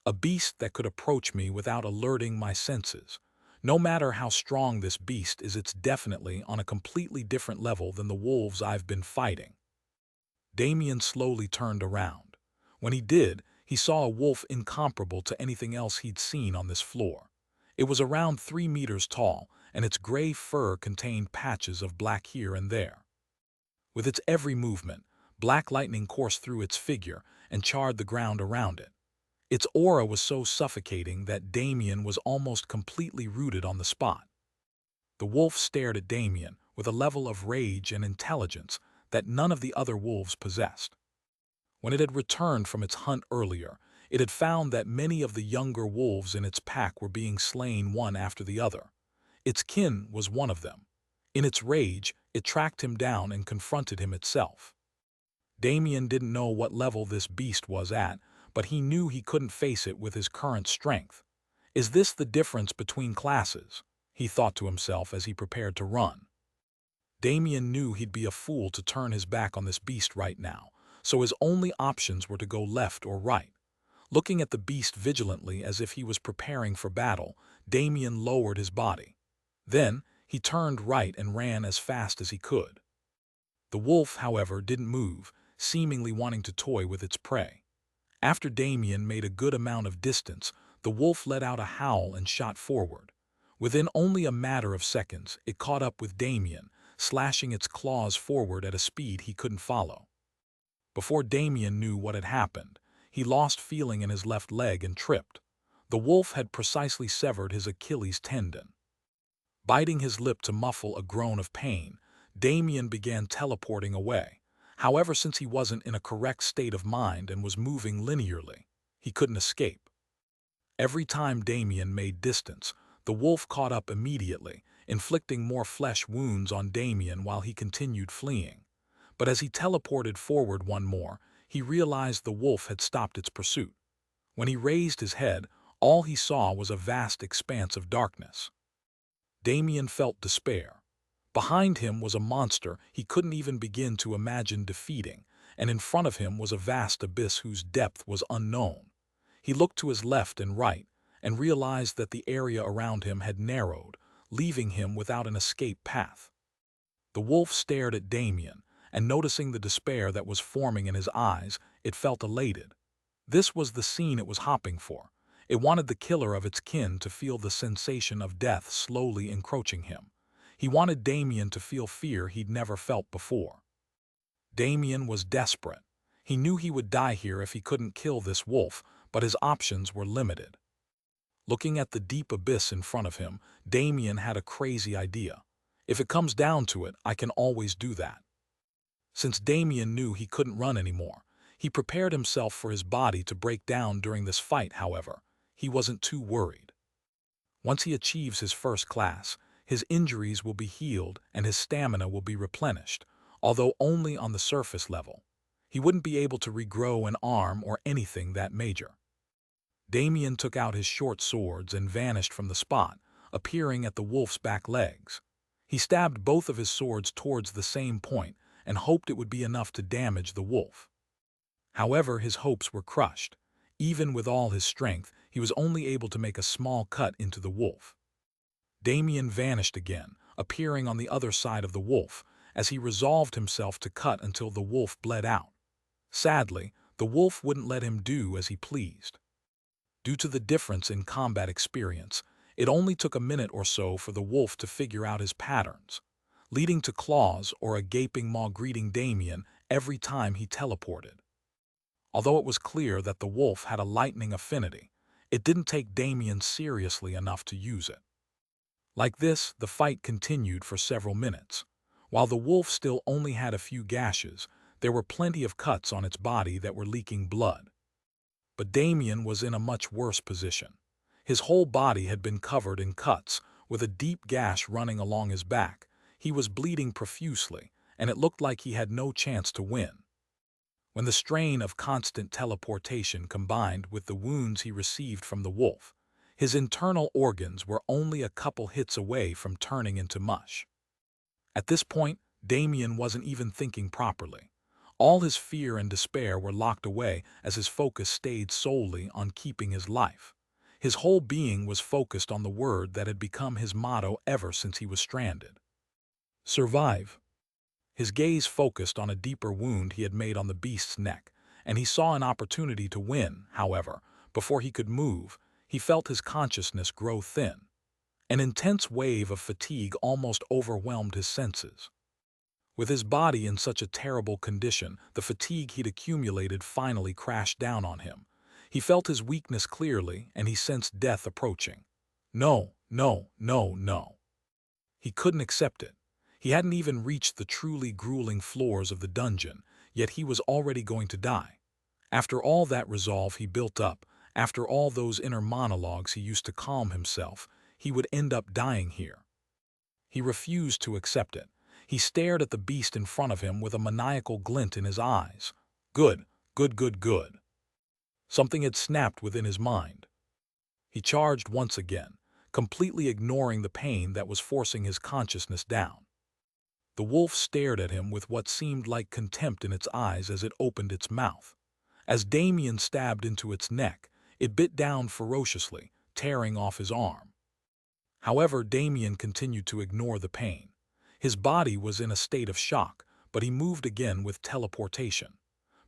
A beast that could approach me without alerting my senses. No matter how strong this beast is, it's definitely on a completely different level than the wolves I've been fighting. Damien slowly turned around. When he did, he saw a wolf incomparable to anything else he'd seen on this floor. It was around 3 meters tall, and its gray fur contained patches of black here and there. With its every movement, black lightning coursed through its figure and charred the ground around it. Its aura was so suffocating that Damien was almost completely rooted on the spot. The wolf stared at Damien with a level of rage and intelligence that none of the other wolves possessed. When it had returned from its hunt earlier, it had found that many of the younger wolves in its pack were being slain one after the other. Its kin was one of them. In its rage, it tracked him down and confronted him itself. Damien didn't know what level this beast was at, but he knew he couldn't face it with his current strength. Is this the difference between classes? He thought to himself as he prepared to run. Damien knew he'd be a fool to turn his back on this beast right now, so his only options were to go left or right. Looking at the beast vigilantly as if he was preparing for battle, Damien lowered his body. Then, he turned right and ran as fast as he could. The wolf, however, didn't move, seemingly wanting to toy with its prey. After Damien made a good amount of distance, the wolf let out a howl and shot forward. Within only a matter of seconds, it caught up with Damien, slashing its claws forward at a speed he couldn't follow. Before Damien knew what had happened, he lost feeling in his left leg and tripped. The wolf had precisely severed his Achilles tendon. Biting his lip to muffle a groan of pain, Damien began teleporting away. However, since he wasn't in a correct state of mind and was moving linearly, he couldn't escape. Every time Damien made distance, the wolf caught up immediately, inflicting more flesh wounds on Damien while he continued fleeing. But as he teleported forward one more, he realized the wolf had stopped its pursuit. When he raised his head, all he saw was a vast expanse of darkness. Damien felt despair. Behind him was a monster he couldn't even begin to imagine defeating, and in front of him was a vast abyss whose depth was unknown. He looked to his left and right, and realized that the area around him had narrowed, leaving him without an escape path. The wolf stared at Damien, and noticing the despair that was forming in his eyes, it felt elated. This was the scene it was hopping for. It wanted the killer of its kin to feel the sensation of death slowly encroaching him. He wanted Damien to feel fear he'd never felt before. Damien was desperate. He knew he would die here if he couldn't kill this wolf, but his options were limited. Looking at the deep abyss in front of him, Damien had a crazy idea. If it comes down to it, I can always do that. Since Damien knew he couldn't run anymore, he prepared himself for his body to break down during this fight. However, he wasn't too worried. Once he achieves his first class, his injuries will be healed and his stamina will be replenished, although only on the surface level. He wouldn't be able to regrow an arm or anything that major. Damien took out his short swords and vanished from the spot, appearing at the wolf's back legs. He stabbed both of his swords towards the same point and hoped it would be enough to damage the wolf. However, his hopes were crushed. Even with all his strength, he was only able to make a small cut into the wolf. Damien vanished again, appearing on the other side of the wolf, as he resolved himself to cut until the wolf bled out. Sadly, the wolf wouldn't let him do as he pleased. Due to the difference in combat experience, it only took a minute or so for the wolf to figure out his patterns, leading to claws or a gaping maw greeting Damien every time he teleported. Although it was clear that the wolf had a lightning affinity, it didn't take Damien seriously enough to use it. Like this, the fight continued for several minutes. While the wolf still only had a few gashes, there were plenty of cuts on its body that were leaking blood. But Damien was in a much worse position. His whole body had been covered in cuts, with a deep gash running along his back. He was bleeding profusely, and it looked like he had no chance to win. When the strain of constant teleportation combined with the wounds he received from the wolf, his internal organs were only a couple hits away from turning into mush. At this point, Damien wasn't even thinking properly. All his fear and despair were locked away as his focus stayed solely on keeping his life. His whole being was focused on the word that had become his motto ever since he was stranded. Survive. His gaze focused on a deeper wound he had made on the beast's neck, and he saw an opportunity to win. However, before he could move, he felt his consciousness grow thin. An intense wave of fatigue almost overwhelmed his senses. With his body in such a terrible condition, the fatigue he'd accumulated finally crashed down on him. He felt his weakness clearly, and he sensed death approaching. No, no, no, no. He couldn't accept it. He hadn't even reached the truly grueling floors of the dungeon, yet he was already going to die. After all that resolve he built up, after all those inner monologues he used to calm himself, he would end up dying here. He refused to accept it. He stared at the beast in front of him with a maniacal glint in his eyes. Good, good, good, good. Something had snapped within his mind. He charged once again, completely ignoring the pain that was forcing his consciousness down. The wolf stared at him with what seemed like contempt in its eyes as it opened its mouth. As Damien stabbed into its neck, it bit down ferociously, tearing off his arm. However, Damien continued to ignore the pain. His body was in a state of shock, but he moved again with teleportation.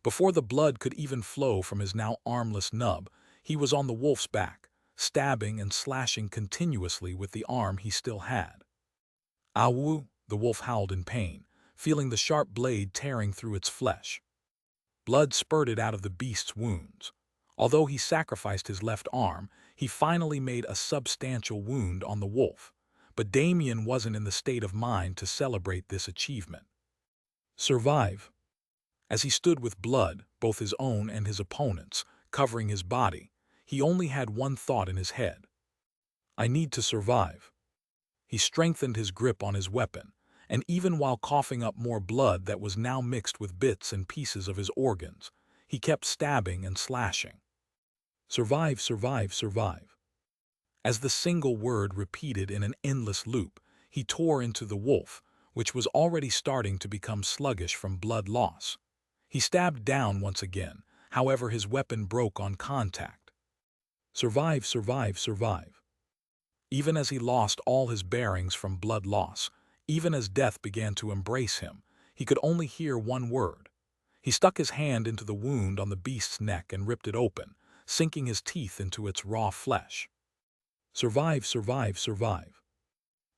Before the blood could even flow from his now armless nub, he was on the wolf's back, stabbing and slashing continuously with the arm he still had. Awu, the wolf howled in pain, feeling the sharp blade tearing through its flesh. Blood spurted out of the beast's wounds. Although he sacrificed his left arm, he finally made a substantial wound on the wolf. But Damien wasn't in the state of mind to celebrate this achievement. Survive. As he stood with blood, both his own and his opponent's, covering his body, he only had one thought in his head. I need to survive. He strengthened his grip on his weapon, and even while coughing up more blood that was now mixed with bits and pieces of his organs, he kept stabbing and slashing. Survive, survive, survive. As the single word repeated in an endless loop, he tore into the wolf, which was already starting to become sluggish from blood loss. He stabbed down once again, however his weapon broke on contact. Survive, survive, survive. Even as he lost all his bearings from blood loss, even as death began to embrace him, he could only hear one word. He stuck his hand into the wound on the beast's neck and ripped it open, sinking his teeth into its raw flesh. Survive, survive, survive.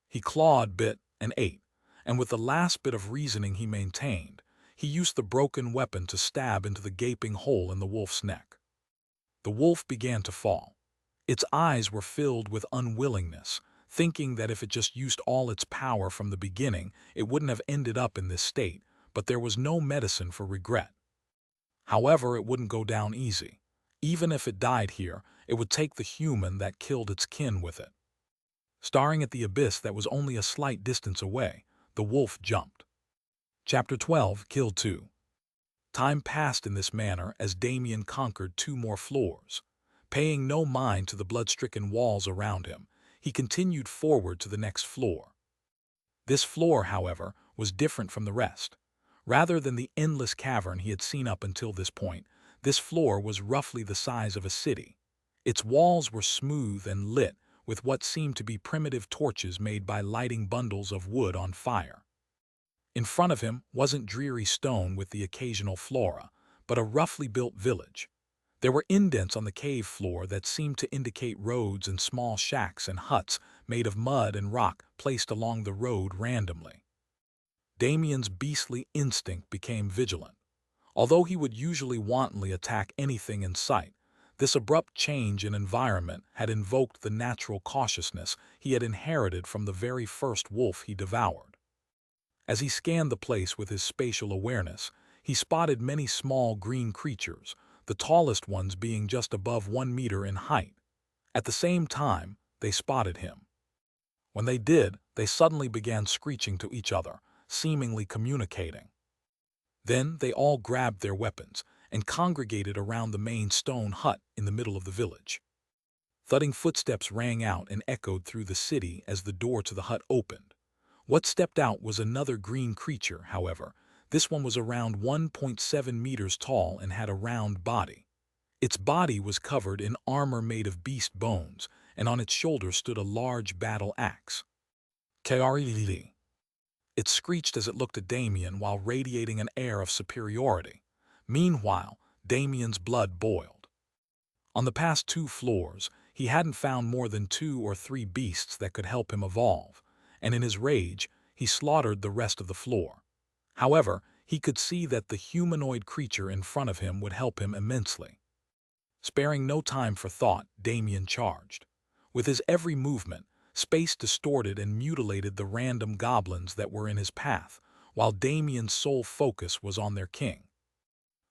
He clawed, bit, and ate, and with the last bit of reasoning he maintained, he used the broken weapon to stab into the gaping hole in the wolf's neck. The wolf began to fall. Its eyes were filled with unwillingness, thinking that if it just used all its power from the beginning, it wouldn't have ended up in this state, but there was no medicine for regret. However, it wouldn't go down easy. Even if it died here, it would take the human that killed its kin with it. Staring at the abyss that was only a slight distance away, the wolf jumped. Chapter 12, Kill 2. Time passed in this manner as Damien conquered 2 more floors. Paying no mind to the blood-stricken walls around him, he continued forward to the next floor. This floor, however, was different from the rest. Rather than the endless cavern he had seen up until this point, this floor was roughly the size of a city. Its walls were smooth and lit with what seemed to be primitive torches made by lighting bundles of wood on fire. In front of him wasn't dreary stone with the occasional flora, but a roughly built village. There were indents on the cave floor that seemed to indicate roads and small shacks and huts made of mud and rock placed along the road randomly. Damien's beastly instinct became vigilant. Although he would usually wantonly attack anything in sight, this abrupt change in environment had invoked the natural cautiousness he had inherited from the very first wolf he devoured. As he scanned the place with his spatial awareness, he spotted many small green creatures, the tallest ones being just above 1 meter in height. At the same time, they spotted him. When they did, they suddenly began screeching to each other, seemingly communicating. Then they all grabbed their weapons and congregated around the main stone hut in the middle of the village. Thudding footsteps rang out and echoed through the city as the door to the hut opened. What stepped out was another green creature, however. This one was around 1.7 meters tall and had a round body. Its body was covered in armor made of beast bones, and on its shoulder stood a large battle axe. Kaari. It screeched as it looked at Damien while radiating an air of superiority. Meanwhile, Damien's blood boiled. On the past 2 floors, he hadn't found more than 2 or 3 beasts that could help him evolve, and in his rage, he slaughtered the rest of the floor. However, he could see that the humanoid creature in front of him would help him immensely. Sparing no time for thought, Damien charged. With his every movement, space distorted and mutilated the random goblins that were in his path, while Damien's sole focus was on their king.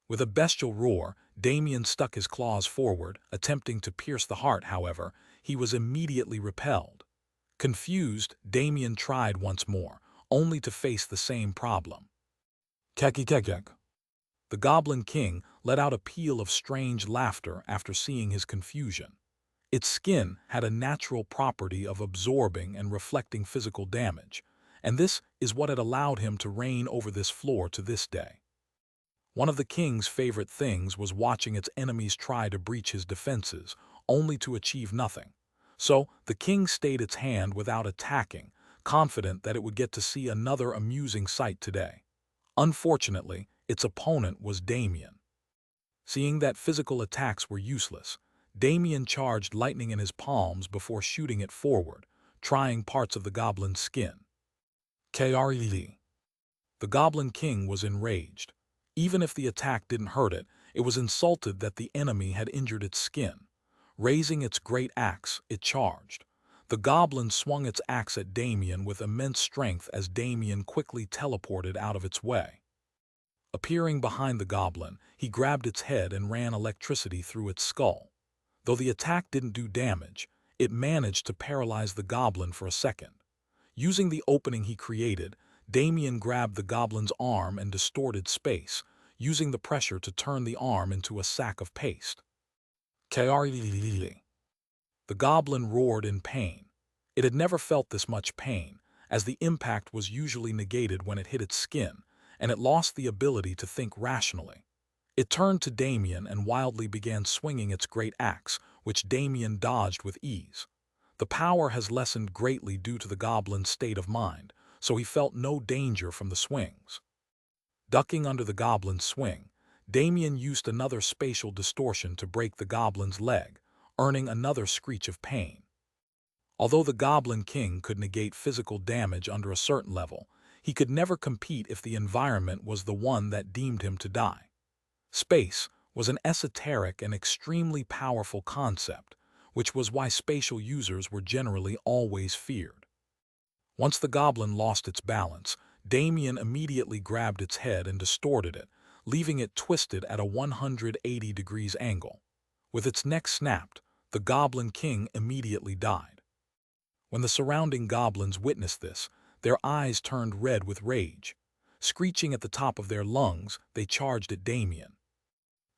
With a bestial roar, Damien stuck his claws forward, attempting to pierce the heart. However, he was immediately repelled. Confused, Damien tried once more, only to face the same problem. Kekikekek. The Goblin King let out a peal of strange laughter after seeing his confusion. Its skin had a natural property of absorbing and reflecting physical damage, and this is what had allowed him to reign over this floor to this day. One of the king's favorite things was watching its enemies try to breach his defenses, only to achieve nothing. So the king stayed its hand without attacking, confident that it would get to see another amusing sight today. Unfortunately, its opponent was Damien. Seeing that physical attacks were useless, Damien charged lightning in his palms before shooting it forward, trying parts of the goblin's skin. Kaari. The Goblin King was enraged. Even if the attack didn't hurt it, it was insulted that the enemy had injured its skin. Raising its great axe, it charged. The goblin swung its axe at Damien with immense strength as Damien quickly teleported out of its way. Appearing behind the goblin, he grabbed its head and ran electricity through its skull. Though the attack didn't do damage, it managed to paralyze the goblin for a second. Using the opening he created, Damien grabbed the goblin's arm and distorted space, using the pressure to turn the arm into a sack of paste. Kaari. The goblin roared in pain. It had never felt this much pain, as the impact was usually negated when it hit its skin, and it lost the ability to think rationally. It turned to Damien and wildly began swinging its great axe, which Damien dodged with ease. The power has lessened greatly due to the goblin's state of mind, so he felt no danger from the swings. Ducking under the goblin's swing, Damien used another spatial distortion to break the goblin's leg, earning another screech of pain. Although the Goblin King could negate physical damage under a certain level, he could never compete if the environment was the one that deemed him to die. Space was an esoteric and extremely powerful concept, which was why spatial users were generally always feared. Once the goblin lost its balance, Damien immediately grabbed its head and distorted it, leaving it twisted at a 180 degrees angle. With its neck snapped, the Goblin King immediately died. When the surrounding goblins witnessed this, their eyes turned red with rage. Screeching at the top of their lungs, they charged at Damien.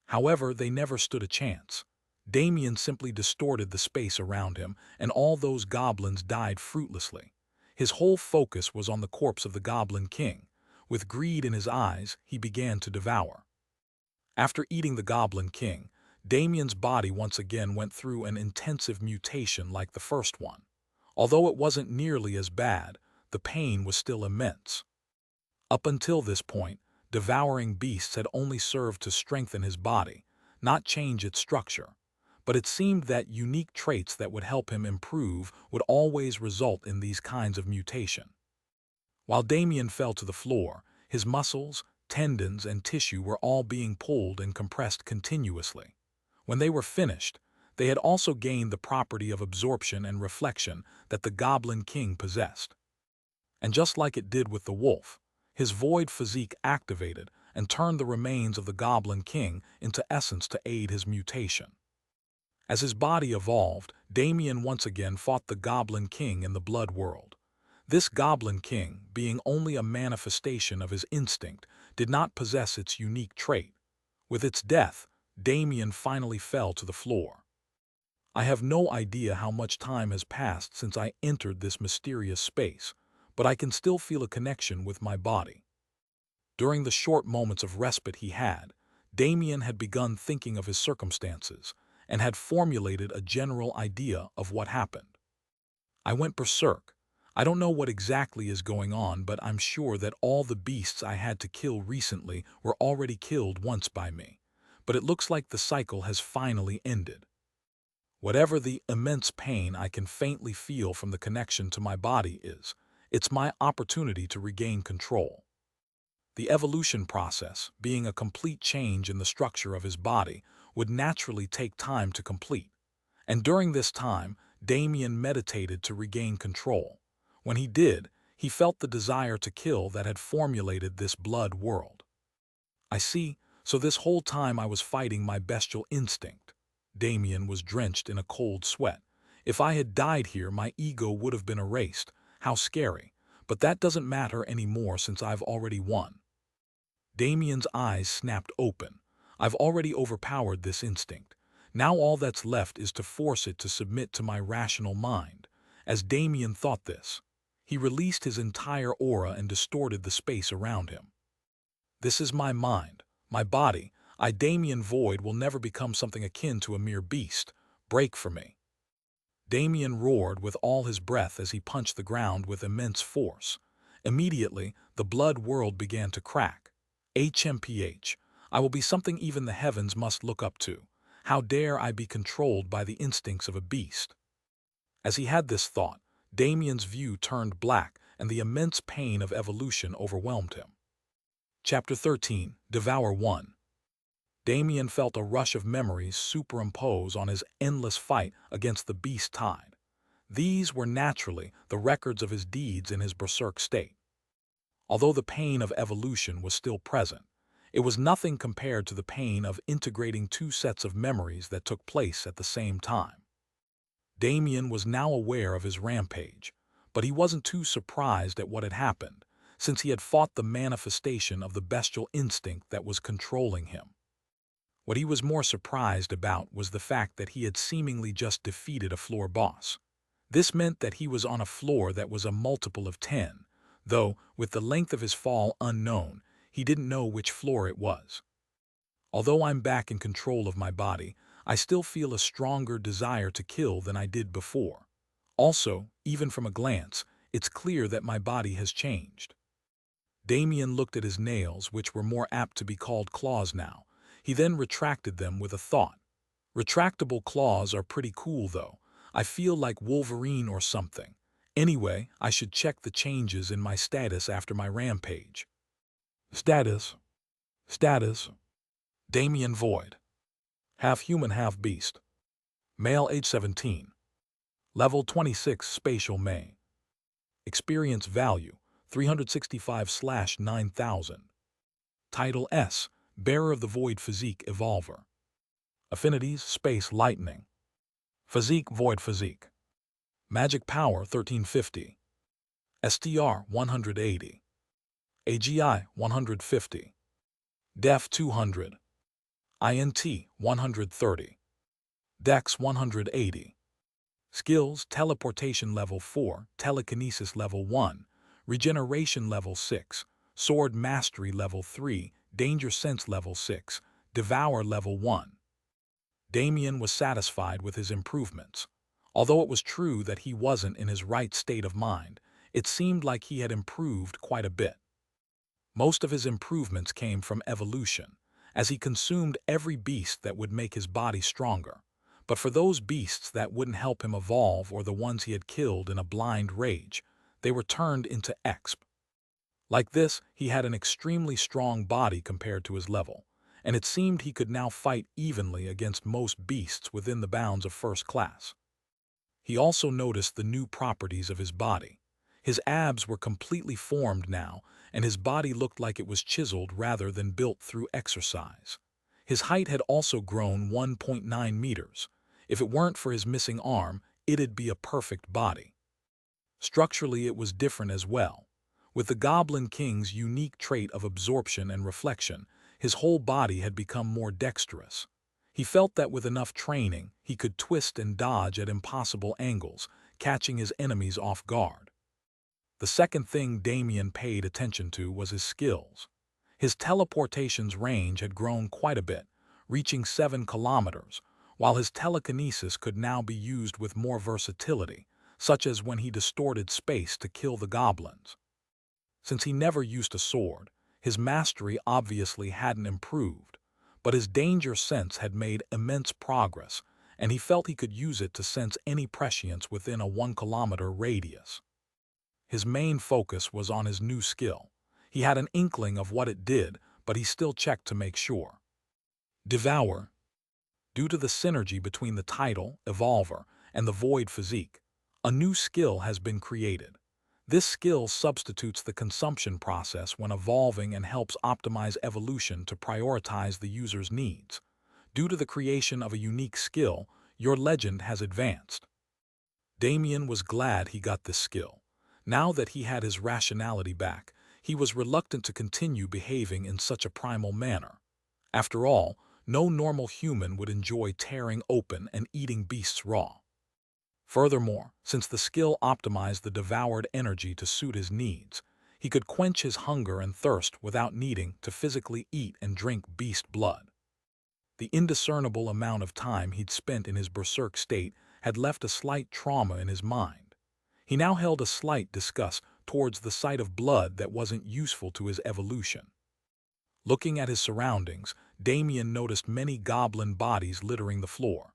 However, they never stood a chance. Damien simply distorted the space around him, and all those goblins died fruitlessly. His whole focus was on the corpse of the Goblin King. With greed in his eyes, he began to devour. After eating the Goblin King, Damien's body once again went through an intensive mutation like the first one. Although it wasn't nearly as bad, the pain was still immense. Up until this point, devouring beasts had only served to strengthen his body, not change its structure. But it seemed that unique traits that would help him improve would always result in these kinds of mutation. While Damien fell to the floor, his muscles, tendons, and tissue were all being pulled and compressed continuously. When they were finished, they had also gained the property of absorption and reflection that the Goblin King possessed. And just like it did with the wolf, his void physique activated and turned the remains of the Goblin King into essence to aid his mutation. As his body evolved, Damien once again fought the Goblin King in the blood world. This Goblin King, being only a manifestation of his instinct, did not possess its unique trait. With its death, Damien finally fell to the floor. I have no idea how much time has passed since I entered this mysterious space, but I can still feel a connection with my body. During the short moments of respite he had, Damien had begun thinking of his circumstances and had formulated a general idea of what happened. I went berserk. I don't know what exactly is going on, but I'm sure that all the beasts I had to kill recently were already killed once by me. But it looks like the cycle has finally ended. Whatever the immense pain I can faintly feel from the connection to my body is, it's my opportunity to regain control. The evolution process, being a complete change in the structure of his body, would naturally take time to complete. And during this time, Damien meditated to regain control. When he did, he felt the desire to kill that had formulated this blood world. I see, so this whole time I was fighting my bestial instinct. Damien was drenched in a cold sweat. If I had died here, my ego would have been erased. How scary. But that doesn't matter anymore since I've already won. Damien's eyes snapped open. I've already overpowered this instinct. Now all that's left is to force it to submit to my rational mind. As Damien thought this, he released his entire aura and distorted the space around him. This is my mind, my body. I, Damien Void, will never become something akin to a mere beast. Break for me. Damien roared with all his breath as he punched the ground with immense force. Immediately, the blood world began to crack. HMPH. I will be something even the heavens must look up to. How dare I be controlled by the instincts of a beast? As he had this thought, Damien's view turned black and the immense pain of evolution overwhelmed him. Chapter 13. Devour 1. Damien felt a rush of memories superimpose on his endless fight against the beast tide. These were naturally the records of his deeds in his berserk state. Although the pain of evolution was still present, it was nothing compared to the pain of integrating two sets of memories that took place at the same time. Damien was now aware of his rampage, but he wasn't too surprised at what had happened, since he had fought the manifestation of the bestial instinct that was controlling him. What he was more surprised about was the fact that he had seemingly just defeated a floor boss. This meant that he was on a floor that was a multiple of 10, though, with the length of his fall unknown, he didn't know which floor it was. Although I'm back in control of my body, I still feel a stronger desire to kill than I did before. Also, even from a glance, it's clear that my body has changed. Damien looked at his nails, which were more apt to be called claws now. He then retracted them with a thought. Retractable claws are pretty cool, though. I feel like Wolverine or something. Anyway, I should check the changes in my status after my rampage. Status. Status. Damien Void. Half human, half beast. Male, age 17. Level 26, spatial May. Experience value, 365/9000. Title S, Bearer of the Void Physique Evolver. Affinities, space, lightning. Physique, void physique. Magic power, 1350. STR, 180. AGI, 150. Def, 200. INT, 130. Dex, 180. Skills, teleportation level 4, telekinesis level 1, regeneration level 6, sword mastery level 3, danger sense level 6, devour level 1. Damien was satisfied with his improvements. Although it was true that he wasn't in his right state of mind, it seemed like he had improved quite a bit. Most of his improvements came from evolution, as he consumed every beast that would make his body stronger. But for those beasts that wouldn't help him evolve, or the ones he had killed in a blind rage, they were turned into exp. Like this, he had an extremely strong body compared to his level, and it seemed he could now fight evenly against most beasts within the bounds of first class. He also noticed the new properties of his body. His abs were completely formed now, and his body looked like it was chiseled rather than built through exercise. His height had also grown 1.9 meters. If it weren't for his missing arm, it'd be a perfect body. Structurally, it was different as well. With the Goblin King's unique trait of absorption and reflection, his whole body had become more dexterous. He felt that with enough training, he could twist and dodge at impossible angles, catching his enemies off guard. The second thing Damien paid attention to was his skills. His teleportation's range had grown quite a bit, reaching 7 kilometers, while his telekinesis could now be used with more versatility, such as when he distorted space to kill the goblins. Since he never used a sword, his mastery obviously hadn't improved, but his danger sense had made immense progress, and he felt he could use it to sense any prescience within a 1-kilometer radius. His main focus was on his new skill. He had an inkling of what it did, but he still checked to make sure. Devour. Due to the synergy between the title, Evolver, and the Void Physique, a new skill has been created. This skill substitutes the consumption process when evolving and helps optimize evolution to prioritize the user's needs. Due to the creation of a unique skill, your legend has advanced. Damien was glad he got this skill. Now that he had his rationality back, he was reluctant to continue behaving in such a primal manner. After all, no normal human would enjoy tearing open and eating beasts raw. Furthermore, since the skill optimized the devoured energy to suit his needs, he could quench his hunger and thirst without needing to physically eat and drink beast blood. The indiscernible amount of time he'd spent in his berserk state had left a slight trauma in his mind. He now held a slight disgust towards the sight of blood that wasn't useful to his evolution. Looking at his surroundings, Damien noticed many goblin bodies littering the floor.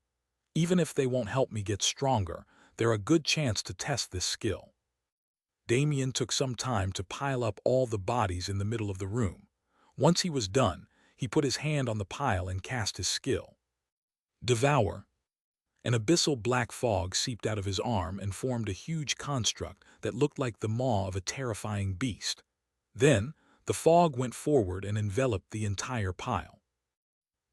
Even if they won't help me get stronger, they're a good chance to test this skill. Damien took some time to pile up all the bodies in the middle of the room. Once he was done, he put his hand on the pile and cast his skill. Devour. An abyssal black fog seeped out of his arm and formed a huge construct that looked like the maw of a terrifying beast. Then, the fog went forward and enveloped the entire pile.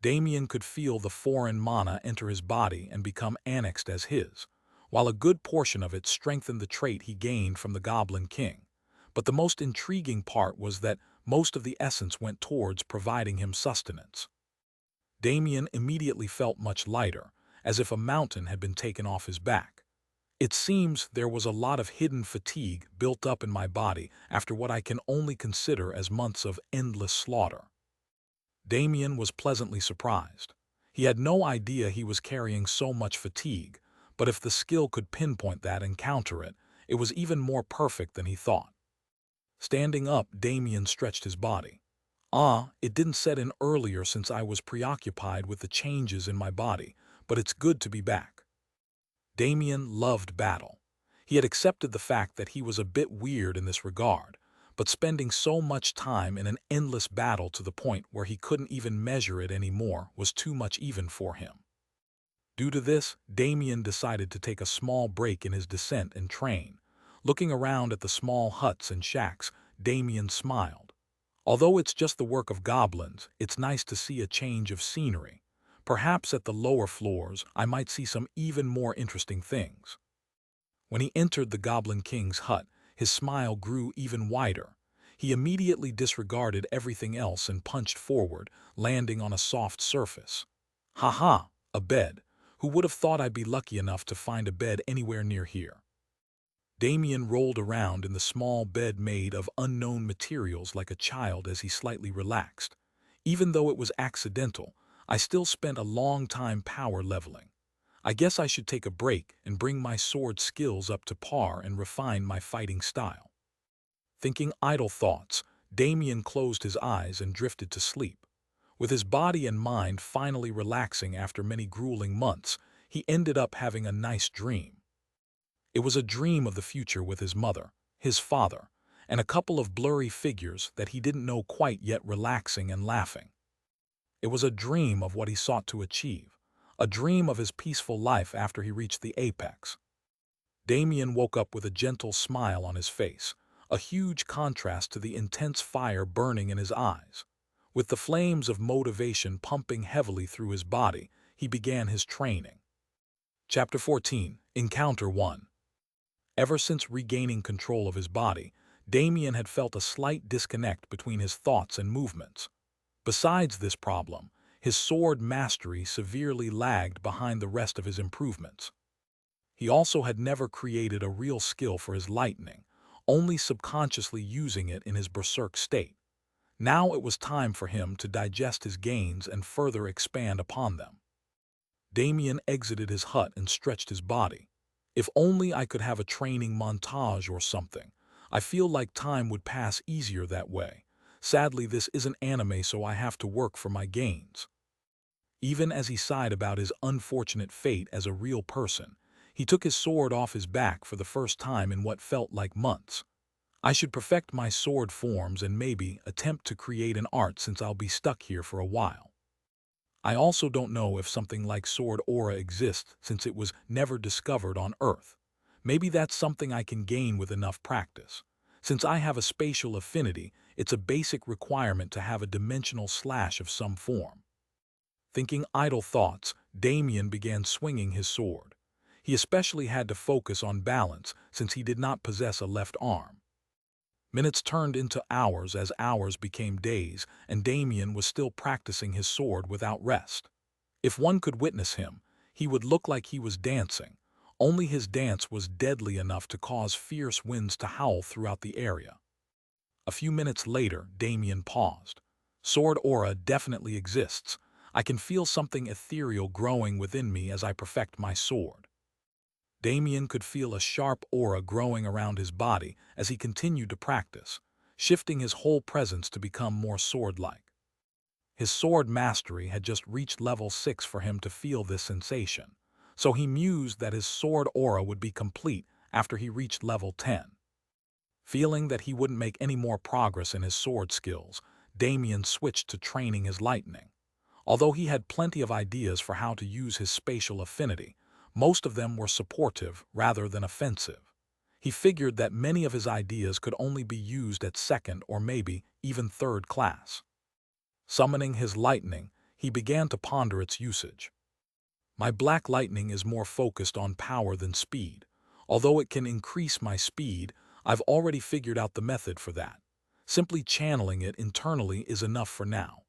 Damien could feel the foreign mana enter his body and become annexed as his, while a good portion of it strengthened the trait he gained from the Goblin King. But the most intriguing part was that most of the essence went towards providing him sustenance. Damien immediately felt much lighter, as if a mountain had been taken off his back. It seems there was a lot of hidden fatigue built up in my body after what I can only consider as months of endless slaughter. Damien was pleasantly surprised. He had no idea he was carrying so much fatigue, but if the skill could pinpoint that and counter it, it was even more perfect than he thought. Standing up, Damien stretched his body. It didn't set in earlier since I was preoccupied with the changes in my body, but it's good to be back. Damien loved battle. He had accepted the fact that he was a bit weird in this regard, but spending so much time in an endless battle to the point where he couldn't even measure it anymore was too much even for him. Due to this, Damien decided to take a small break in his descent and train. Looking around at the small huts and shacks, Damien smiled. Although it's just the work of goblins, it's nice to see a change of scenery. Perhaps at the lower floors, I might see some even more interesting things. When he entered the Goblin King's hut, his smile grew even wider. He immediately disregarded everything else and punched forward, landing on a soft surface. Haha, a bed. Who would have thought I'd be lucky enough to find a bed anywhere near here? Damien rolled around in the small bed made of unknown materials like a child as he slightly relaxed. Even though it was accidental, I still spent a long time power leveling. I guess I should take a break and bring my sword skills up to par and refine my fighting style. Thinking idle thoughts, Damien closed his eyes and drifted to sleep. With his body and mind finally relaxing after many grueling months, he ended up having a nice dream. It was a dream of the future with his mother, his father, and a couple of blurry figures that he didn't know quite yet relaxing and laughing. It was a dream of what he sought to achieve, a dream of his peaceful life after he reached the apex. Damien woke up with a gentle smile on his face, a huge contrast to the intense fire burning in his eyes. With the flames of motivation pumping heavily through his body, he began his training. Chapter 14, Encounter 1. Ever since regaining control of his body, Damien had felt a slight disconnect between his thoughts and movements. Besides this problem, his sword mastery severely lagged behind the rest of his improvements. He also had never created a real skill for his lightning, only subconsciously using it in his berserk state. Now it was time for him to digest his gains and further expand upon them. Damien exited his hut and stretched his body. If only I could have a training montage or something. I feel like time would pass easier that way. Sadly, this isn't anime, so I have to work for my gains. Even as he sighed about his unfortunate fate as a real person, he took his sword off his back for the first time in what felt like months. I should perfect my sword forms and maybe attempt to create an art since I'll be stuck here for a while. I also don't know if something like sword aura exists since it was never discovered on Earth. Maybe that's something I can gain with enough practice. Since I have a spatial affinity, it's a basic requirement to have a dimensional slash of some form. Thinking idle thoughts, Damien began swinging his sword. He especially had to focus on balance since he did not possess a left arm. Minutes turned into hours as hours became days, and Damien was still practicing his sword without rest. If one could witness him, he would look like he was dancing. Only his dance was deadly enough to cause fierce winds to howl throughout the area. A few minutes later, Damien paused. Sword aura definitely exists. I can feel something ethereal growing within me as I perfect my sword. Damien could feel a sharp aura growing around his body as he continued to practice, shifting his whole presence to become more sword-like. His sword mastery had just reached level 6 for him to feel this sensation, so he mused that his sword aura would be complete after he reached level 10. Feeling that he wouldn't make any more progress in his sword skills, Damien switched to training his lightning. Although he had plenty of ideas for how to use his spatial affinity, most of them were supportive rather than offensive. He figured that many of his ideas could only be used at second or maybe even third class. Summoning his lightning, he began to ponder its usage. My black lightning is more focused on power than speed. Although it can increase my speed, I've already figured out the method for that. Simply channeling it internally is enough for now.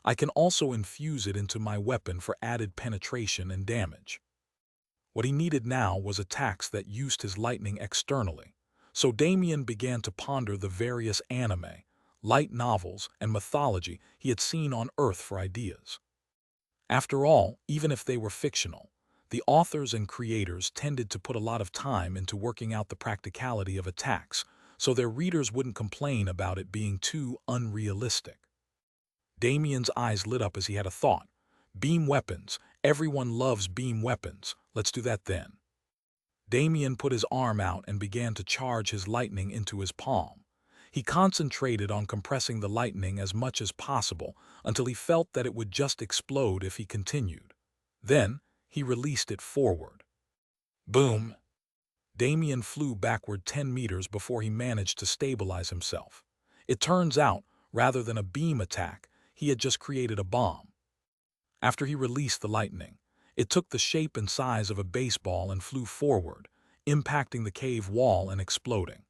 I can also infuse it into my weapon for added penetration and damage. What he needed now was attacks that used his lightning externally, so Damien began to ponder the various anime, light novels, and mythology he had seen on Earth for ideas. After all, even if they were fictional, the authors and creators tended to put a lot of time into working out the practicality of attacks, so their readers wouldn't complain about it being too unrealistic. Damien's eyes lit up as he had a thought. Beam weapons. Everyone loves beam weapons. Let's do that then. Damien put his arm out and began to charge his lightning into his palm. He concentrated on compressing the lightning as much as possible until he felt that it would just explode if he continued. Then, he released it forward. Boom! Damien flew backward 10 meters before he managed to stabilize himself. It turns out, rather than a beam attack, he had just created a bomb. After he released the lightning, it took the shape and size of a baseball and flew forward, impacting the cave wall and exploding.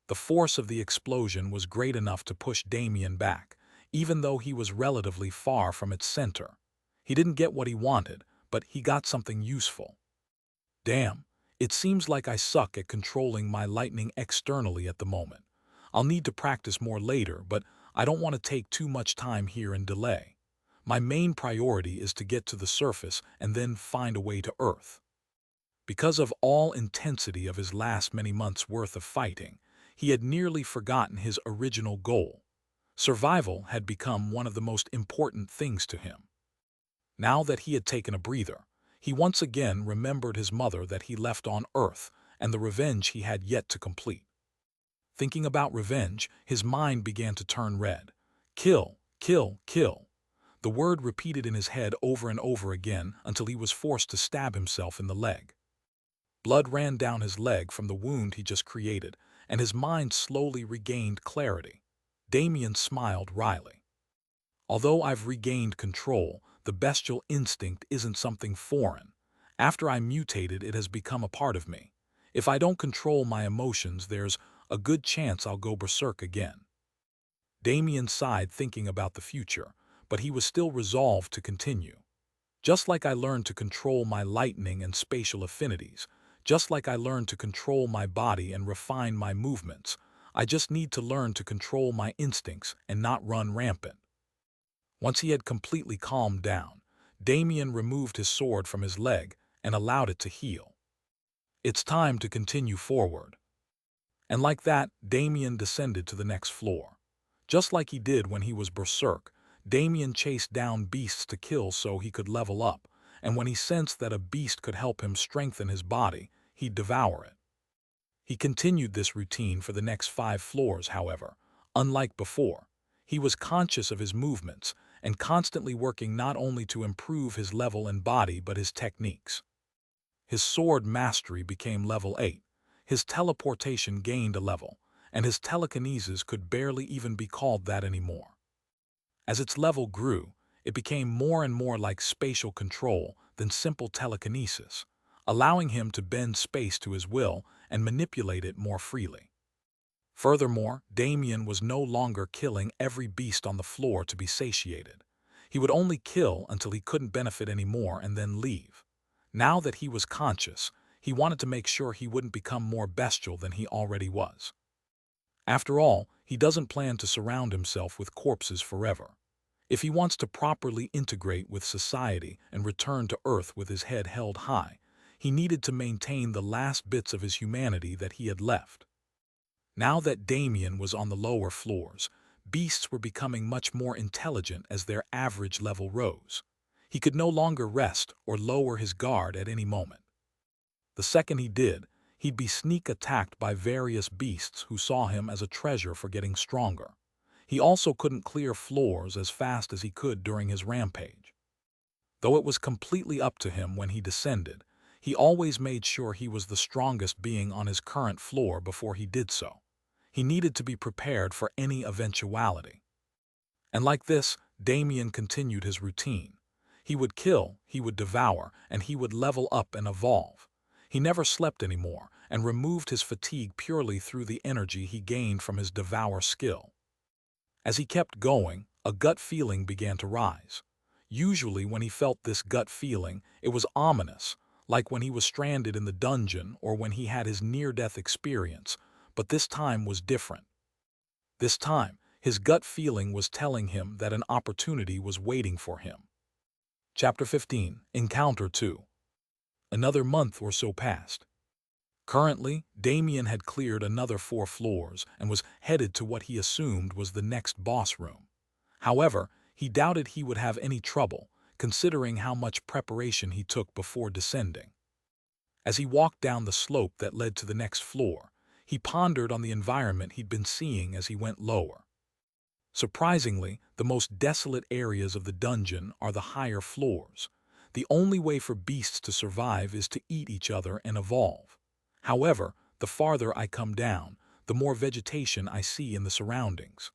The force of the explosion was great enough to push Damien back, even though he was relatively far from its center. He didn't get what he wanted, but he got something useful. Damn, it seems like I suck at controlling my lightning externally at the moment. I'll need to practice more later, but I don't want to take too much time here and delay. My main priority is to get to the surface and then find a way to Earth. Because of all intensity of his last many months' worth of fighting, he had nearly forgotten his original goal. Survival had become one of the most important things to him. Now that he had taken a breather, he once again remembered his mother that he left on Earth and the revenge he had yet to complete. Thinking about revenge, his mind began to turn red. Kill, kill, kill. The word repeated in his head over and over again until he was forced to stab himself in the leg. Blood ran down his leg from the wound he just created, and his mind slowly regained clarity. Damien smiled wryly. Although I've regained control, the bestial instinct isn't something foreign. After I mutated, it has become a part of me. If I don't control my emotions, there's a good chance I'll go berserk again. Damien sighed thinking about the future, but he was still resolved to continue. Just like I learned to control my lightning and spatial affinities, just like I learned to control my body and refine my movements, I just need to learn to control my instincts and not run rampant. Once he had completely calmed down, Damien removed his sword from his leg and allowed it to heal. It's time to continue forward. And like that, Damien descended to the next floor. Just like he did when he was berserk, Damien chased down beasts to kill so he could level up, and when he sensed that a beast could help him strengthen his body, he'd devour it. He continued this routine for the next 5 floors, however. Unlike before, he was conscious of his movements and constantly working not only to improve his level and body but his techniques. His sword mastery became level 8, his teleportation gained a level, and his telekinesis could barely even be called that anymore. As its level grew, it became more and more like spatial control than simple telekinesis, allowing him to bend space to his will and manipulate it more freely. Furthermore, Damien was no longer killing every beast on the floor to be satiated. He would only kill until he couldn't benefit anymore and then leave. Now that he was conscious, he wanted to make sure he wouldn't become more bestial than he already was. After all, he doesn't plan to surround himself with corpses forever. If he wants to properly integrate with society and return to Earth with his head held high, he needed to maintain the last bits of his humanity that he had left. Now that Damien was on the lower floors, beasts were becoming much more intelligent as their average level rose. He could no longer rest or lower his guard at any moment. The second he did, he'd be sneak attacked by various beasts who saw him as a treasure for getting stronger. He also couldn't clear floors as fast as he could during his rampage. Though it was completely up to him when he descended, he always made sure he was the strongest being on his current floor before he did so. He needed to be prepared for any eventuality. And like this, Damien continued his routine. He would kill, he would devour, and he would level up and evolve. He never slept anymore and removed his fatigue purely through the energy he gained from his devour skill. As he kept going, a gut feeling began to rise. Usually when he felt this gut feeling, it was ominous, like when he was stranded in the dungeon or when he had his near-death experience, but this time was different. This time, his gut feeling was telling him that an opportunity was waiting for him. Chapter 15, Encounter 2. Another month or so passed. Currently, Damien had cleared another 4 floors and was headed to what he assumed was the next boss room. However, he doubted he would have any trouble, considering how much preparation he took before descending. As he walked down the slope that led to the next floor, he pondered on the environment he'd been seeing as he went lower. Surprisingly, the most desolate areas of the dungeon are the higher floors. The only way for beasts to survive is to eat each other and evolve. However, the farther I come down, the more vegetation I see in the surroundings.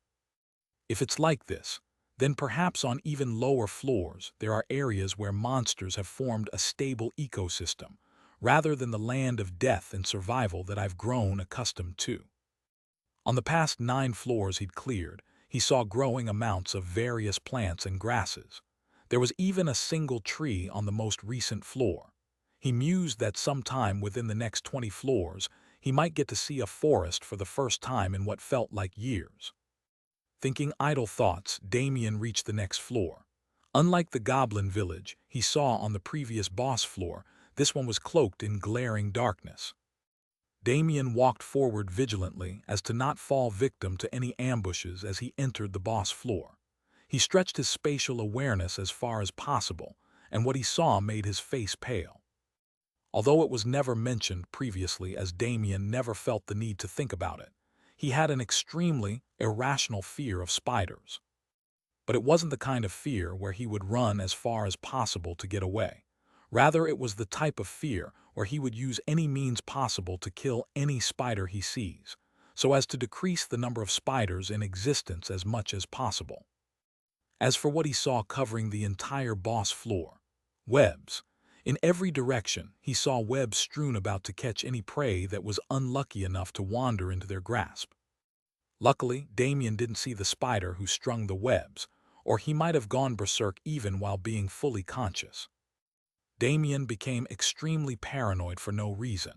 If it's like this, then perhaps on even lower floors there are areas where monsters have formed a stable ecosystem, rather than the land of death and survival that I've grown accustomed to. On the past 9 floors he'd cleared, he saw growing amounts of various plants and grasses. There was even a single tree on the most recent floor. He mused that sometime within the next 20 floors, he might get to see a forest for the first time in what felt like years. Thinking idle thoughts, Damien reached the next floor. Unlike the goblin village he saw on the previous boss floor, this one was cloaked in glaring darkness. Damien walked forward vigilantly as to not fall victim to any ambushes as he entered the boss floor. He stretched his spatial awareness as far as possible, and what he saw made his face pale. Although it was never mentioned previously, as Damien never felt the need to think about it, he had an extremely irrational fear of spiders. But it wasn't the kind of fear where he would run as far as possible to get away. Rather, it was the type of fear where he would use any means possible to kill any spider he sees, so as to decrease the number of spiders in existence as much as possible. As for what he saw covering the entire boss floor, webs. In every direction, he saw webs strewn about to catch any prey that was unlucky enough to wander into their grasp. Luckily, Damien didn't see the spider who strung the webs, or he might have gone berserk even while being fully conscious. Damien became extremely paranoid for no reason.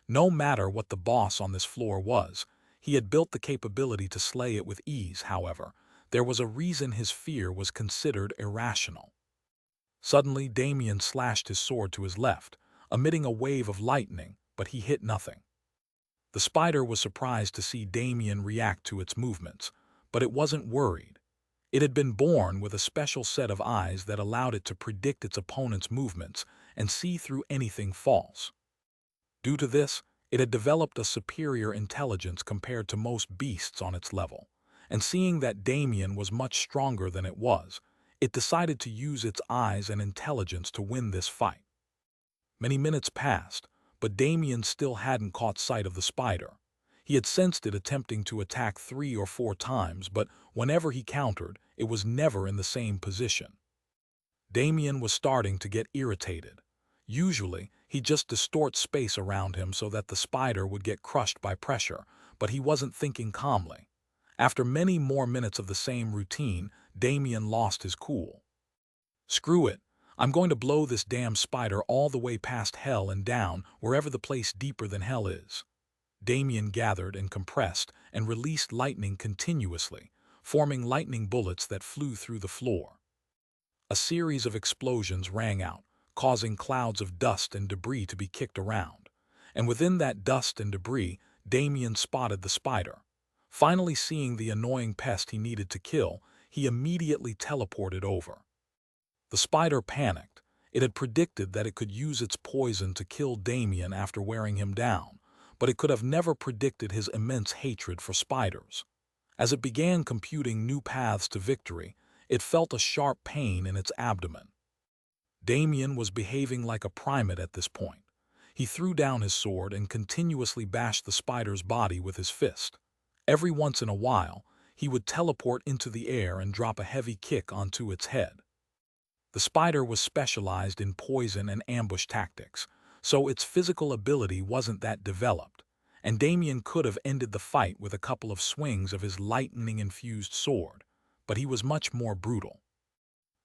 No matter what the boss on this floor was, he had built the capability to slay it with ease. However, there was a reason his fear was considered irrational. Suddenly, Damien slashed his sword to his left, emitting a wave of lightning, but he hit nothing. The spider was surprised to see Damien react to its movements, but it wasn't worried. It had been born with a special set of eyes that allowed it to predict its opponent's movements and see through anything false. Due to this, it had developed a superior intelligence compared to most beasts on its level, and seeing that Damien was much stronger than it was, it decided to use its eyes and intelligence to win this fight. Many minutes passed, but Damien still hadn't caught sight of the spider. He had sensed it attempting to attack 3 or 4 times, but whenever he countered, it was never in the same position. Damien was starting to get irritated. Usually, he'd just distort space around him so that the spider would get crushed by pressure, but he wasn't thinking calmly. After many more minutes of the same routine, Damien lost his cool. "Screw it. I'm going to blow this damn spider all the way past hell and down wherever the place deeper than hell is." Damien gathered and compressed and released lightning continuously, forming lightning bullets that flew through the floor. A series of explosions rang out, causing clouds of dust and debris to be kicked around. And within that dust and debris, Damien spotted the spider. Finally seeing the annoying pest he needed to kill, he immediately teleported over. The spider panicked. It had predicted that it could use its poison to kill Damien after wearing him down, but it could have never predicted his immense hatred for spiders. As it began computing new paths to victory, it felt a sharp pain in its abdomen. Damien was behaving like a primate at this point. He threw down his sword and continuously bashed the spider's body with his fist. Every once in a while, he would teleport into the air and drop a heavy kick onto its head. The spider was specialized in poison and ambush tactics, so its physical ability wasn't that developed, and Damien could have ended the fight with a couple of swings of his lightning-infused sword, but he was much more brutal.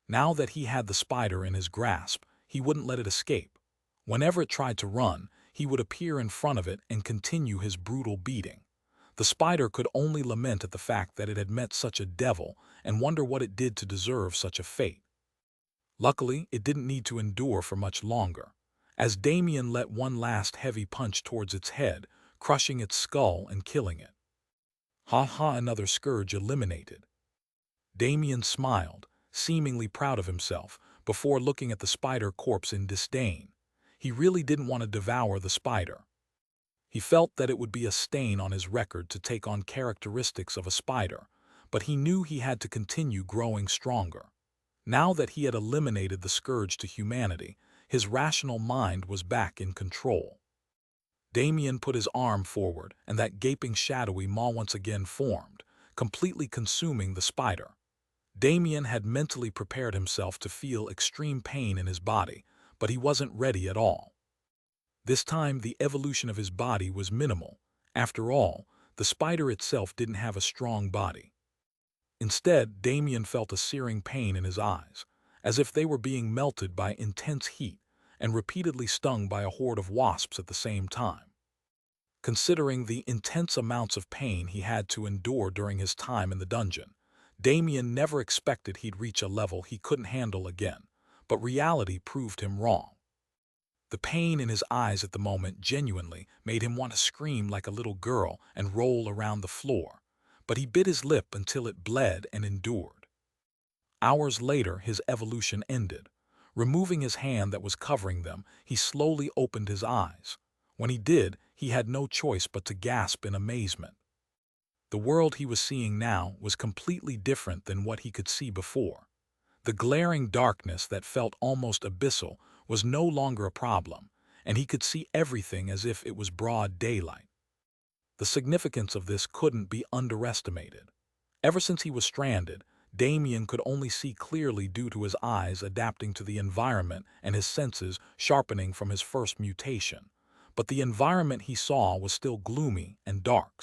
Now that he had the spider in his grasp, he wouldn't let it escape. Whenever it tried to run, he would appear in front of it and continue his brutal beating. The spider could only lament at the fact that it had met such a devil and wonder what it did to deserve such a fate. Luckily, it didn't need to endure for much longer. as Damien let one last heavy punch towards its head, crushing its skull and killing it. Ha ha, another scourge eliminated. Damien smiled, seemingly proud of himself, before looking at the spider corpse in disdain. He really didn't want to devour the spider. He felt that it would be a stain on his record to take on characteristics of a spider, but he knew he had to continue growing stronger. Now that he had eliminated the scourge to humanity, his rational mind was back in control. Damien put his arm forward, and that gaping shadowy maw once again formed, completely consuming the spider. Damien had mentally prepared himself to feel extreme pain in his body, but he wasn't ready at all. This time the evolution of his body was minimal. After all, the spider itself didn't have a strong body. Instead, Damien felt a searing pain in his eyes, as if they were being melted by intense heat and repeatedly stung by a horde of wasps at the same time. Considering the intense amounts of pain he had to endure during his time in the dungeon, Damien never expected he'd reach a level he couldn't handle again, but reality proved him wrong. The pain in his eyes at the moment genuinely made him want to scream like a little girl and roll around the floor, but he bit his lip until it bled and endured. Hours later, his evolution ended. Removing his hand that was covering them, he slowly opened his eyes. When he did, he had no choice but to gasp in amazement. The world he was seeing now was completely different than what he could see before. The glaring darkness that felt almost abyssal was no longer a problem, and he could see everything as if it was broad daylight. The significance of this couldn't be underestimated. Ever since he was stranded, Damien could only see clearly due to his eyes adapting to the environment and his senses sharpening from his first mutation. But the environment he saw was still gloomy and dark.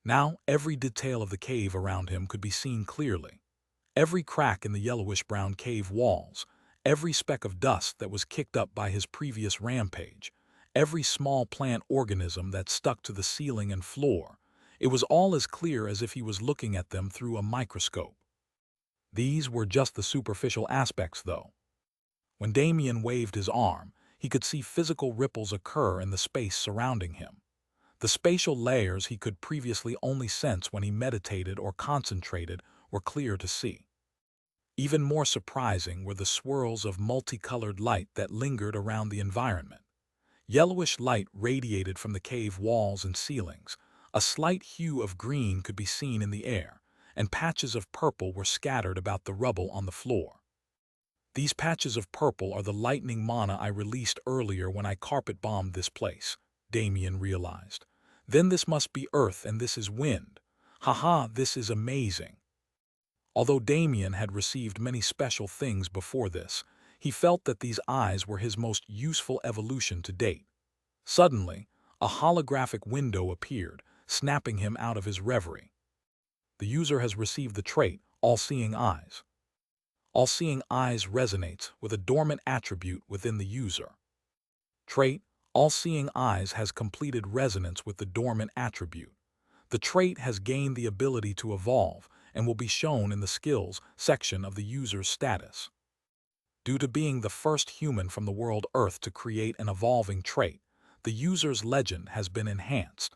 Now every detail of the cave around him could be seen clearly. Every crack in the yellowish-brown cave walls, every speck of dust that was kicked up by his previous rampage, every small plant organism that stuck to the ceiling and floor, it was all as clear as if he was looking at them through a microscope. These were just the superficial aspects, though. When Damien waved his arm, he could see physical ripples occur in the space surrounding him. The spatial layers he could previously only sense when he meditated or concentrated were clear to see. Even more surprising were the swirls of multicolored light that lingered around the environment. Yellowish light radiated from the cave walls and ceilings. A slight hue of green could be seen in the air, and patches of purple were scattered about the rubble on the floor. These patches of purple are the lightning mana I released earlier when I carpet-bombed this place, Damien realized. Then this must be earth and this is wind. Haha, this is amazing. Although Damien had received many special things before this, he felt that these eyes were his most useful evolution to date. Suddenly, a holographic window appeared, snapping him out of his reverie. The user has received the trait, All-Seeing Eyes. All-Seeing Eyes resonates with a dormant attribute within the user. Trait, All-Seeing Eyes has completed resonance with the dormant attribute. The trait has gained the ability to evolve and will be shown in the Skills section of the user's status. Due to being the first human from the world Earth to create an evolving trait, the user's legend has been enhanced.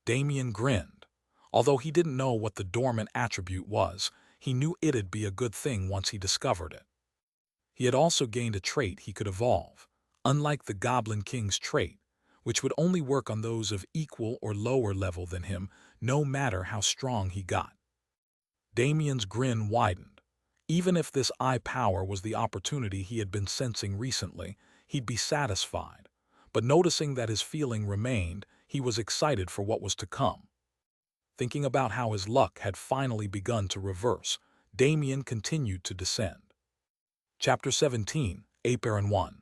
Damien grinned. Although he didn't know what the dormant attribute was, he knew it'd be a good thing once he discovered it. He had also gained a trait he could evolve, unlike the Goblin King's trait, which would only work on those of equal or lower level than him, no matter how strong he got. Damien's grin widened. Even if this eye power was the opportunity he had been sensing recently, he'd be satisfied. But noticing that his feeling remained, he was excited for what was to come. Thinking about how his luck had finally begun to reverse, Damien continued to descend. Chapter 17, Aperon 1.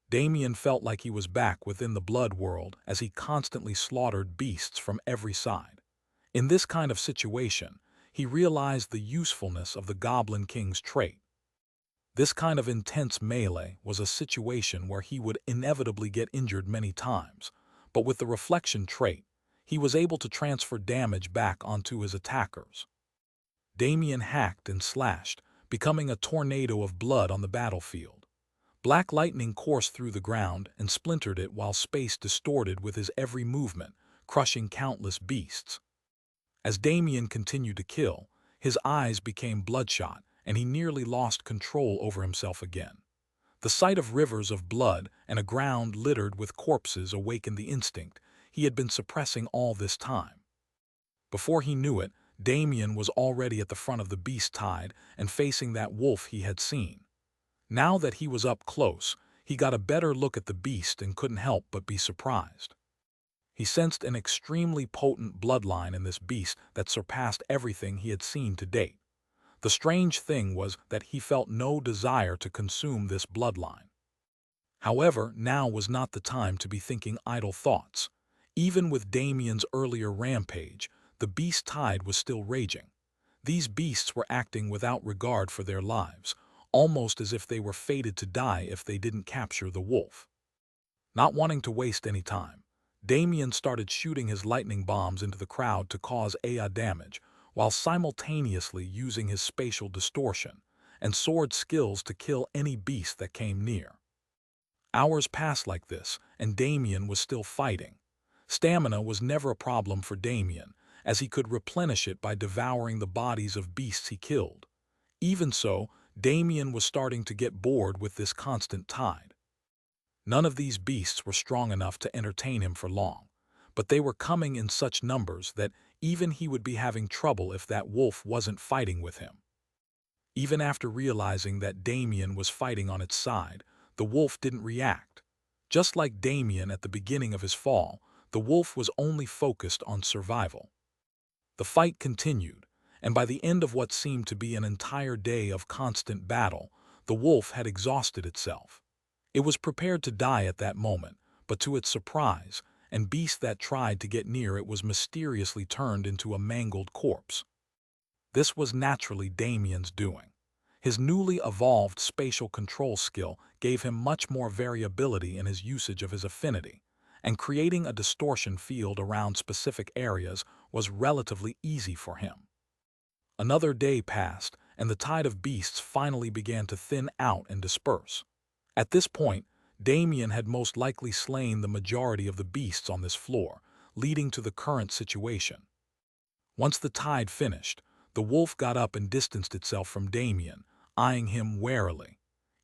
Damien felt like he was back within the blood world as he constantly slaughtered beasts from every side. In this kind of situation, he realized the usefulness of the Goblin King's trait. This kind of intense melee was a situation where he would inevitably get injured many times, but with the reflection trait, he was able to transfer damage back onto his attackers. Damien hacked and slashed, becoming a tornado of blood on the battlefield. Black lightning coursed through the ground and splintered it while space distorted with his every movement, crushing countless beasts. As Damien continued to kill, his eyes became bloodshot and he nearly lost control over himself again. The sight of rivers of blood and a ground littered with corpses awakened the instinct he had been suppressing all this time. Before he knew it, Damien was already at the front of the beast tide and facing that wolf he had seen. Now that he was up close, he got a better look at the beast and couldn't help but be surprised. He sensed an extremely potent bloodline in this beast that surpassed everything he had seen to date. The strange thing was that he felt no desire to consume this bloodline. However, now was not the time to be thinking idle thoughts. Even with Damien's earlier rampage, the beast tide was still raging. These beasts were acting without regard for their lives, almost as if they were fated to die if they didn't capture the wolf. Not wanting to waste any time, Damien started shooting his lightning bombs into the crowd to cause AI damage, while simultaneously using his spatial distortion and sword skills to kill any beast that came near. Hours passed like this, and Damien was still fighting. Stamina was never a problem for Damien, as he could replenish it by devouring the bodies of beasts he killed. Even so, Damien was starting to get bored with this constant tide. None of these beasts were strong enough to entertain him for long, but they were coming in such numbers that even he would be having trouble if that wolf wasn't fighting with him. Even after realizing that Damien was fighting on its side, the wolf didn't react. Just like Damien at the beginning of his fall, the wolf was only focused on survival. The fight continued, and by the end of what seemed to be an entire day of constant battle, the wolf had exhausted itself. It was prepared to die at that moment, but to its surprise, and beast that tried to get near it was mysteriously turned into a mangled corpse. This was naturally Damien's doing. His newly evolved spatial control skill gave him much more variability in his usage of his affinity, and creating a distortion field around specific areas was relatively easy for him. Another day passed, and the tide of beasts finally began to thin out and disperse. At this point, Damien had most likely slain the majority of the beasts on this floor, leading to the current situation. Once the tide finished, the wolf got up and distanced itself from Damien, eyeing him warily.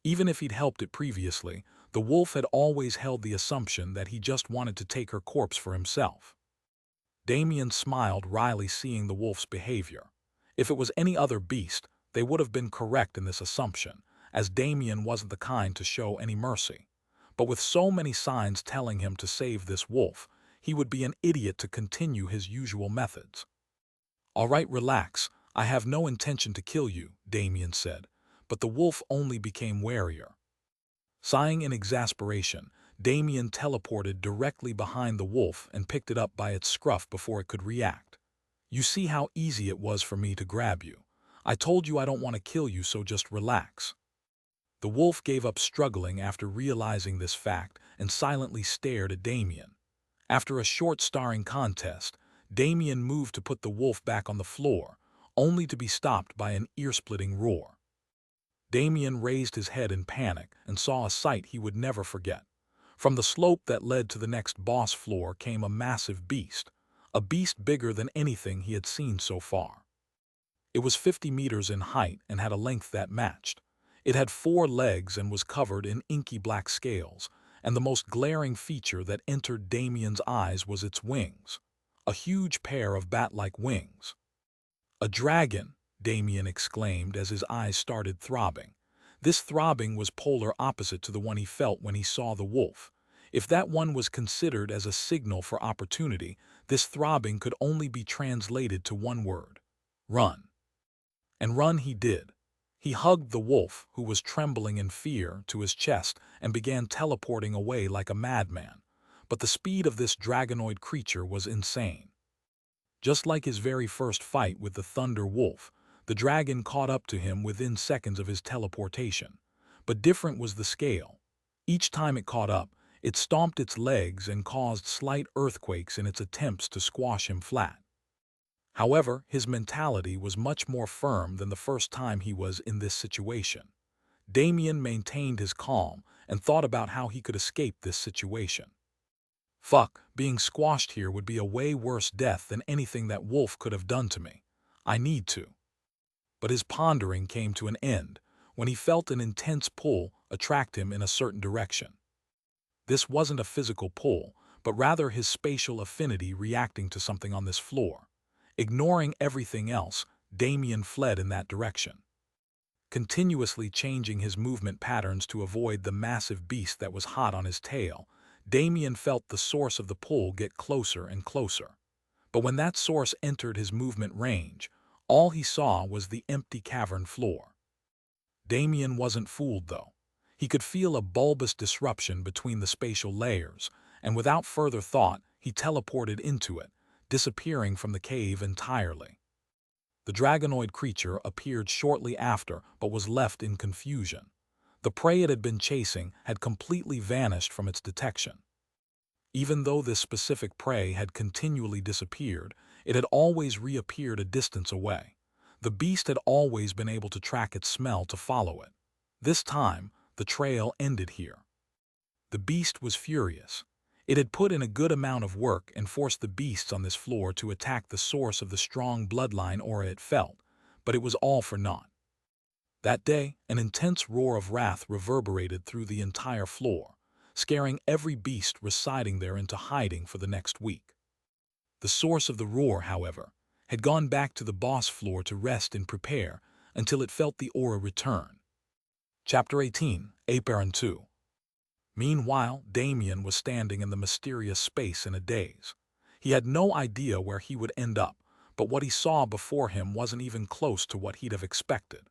Even if he'd helped it previously, the wolf had always held the assumption that he just wanted to take her corpse for himself. Damien smiled wryly seeing the wolf's behavior. If it was any other beast, they would have been correct in this assumption, as Damien wasn't the kind to show any mercy. But with so many signs telling him to save this wolf, he would be an idiot to continue his usual methods. "All right, relax. I have no intention to kill you," Damien said, but the wolf only became warier. Sighing in exasperation, Damien teleported directly behind the wolf and picked it up by its scruff before it could react. "You see how easy it was for me to grab you. I told you I don't want to kill you, so just relax." The wolf gave up struggling after realizing this fact and silently stared at Damien. After a short starring contest, Damien moved to put the wolf back on the floor, only to be stopped by an ear-splitting roar. Damien raised his head in panic and saw a sight he would never forget. From the slope that led to the next boss floor came a massive beast, a beast bigger than anything he had seen so far. It was 50 meters in height and had a length that matched. It had 4 legs and was covered in inky black scales, and the most glaring feature that entered Damien's eyes was its wings, a huge pair of bat-like wings. "A dragon!" Damien exclaimed as his eyes started throbbing. This throbbing was polar opposite to the one he felt when he saw the wolf. If that one was considered as a signal for opportunity, this throbbing could only be translated to one word: run. And run he did. He hugged the wolf, who was trembling in fear, to his chest and began teleporting away like a madman. But the speed of this dragonoid creature was insane. Just like his very first fight with the Thunder Wolf, the dragon caught up to him within seconds of his teleportation. But different was the scale. Each time it caught up, it stomped its legs and caused slight earthquakes in its attempts to squash him flat. However, his mentality was much more firm than the first time he was in this situation. Damien maintained his calm and thought about how he could escape this situation. Fuck, being squashed here would be a way worse death than anything that wolf could have done to me. I need to. But his pondering came to an end when he felt an intense pull attract him in a certain direction. This wasn't a physical pull, but rather his spatial affinity reacting to something on this floor. Ignoring everything else, Damien fled in that direction, continuously changing his movement patterns to avoid the massive beast that was hot on his tail. Damien felt the source of the pull get closer and closer. But when that source entered his movement range, all he saw was the empty cavern floor. Damien wasn't fooled, though. He could feel a bulbous disruption between the spatial layers, and without further thought, he teleported into it, disappearing from the cave entirely. The dragonoid creature appeared shortly after, but was left in confusion. The prey it had been chasing had completely vanished from its detection. Even though this specific prey had continually disappeared, it had always reappeared a distance away. The beast had always been able to track its smell to follow it. This time, the trail ended here. The beast was furious. It had put in a good amount of work and forced the beasts on this floor to attack the source of the strong bloodline aura it felt, but it was all for naught. That day, an intense roar of wrath reverberated through the entire floor, scaring every beast residing there into hiding for the next week. The source of the roar, however, had gone back to the boss floor to rest and prepare until it felt the aura return. Chapter 18, Aperon 2. Meanwhile, Damien was standing in the mysterious space in a daze. He had no idea where he would end up, but what he saw before him wasn't even close to what he'd have expected.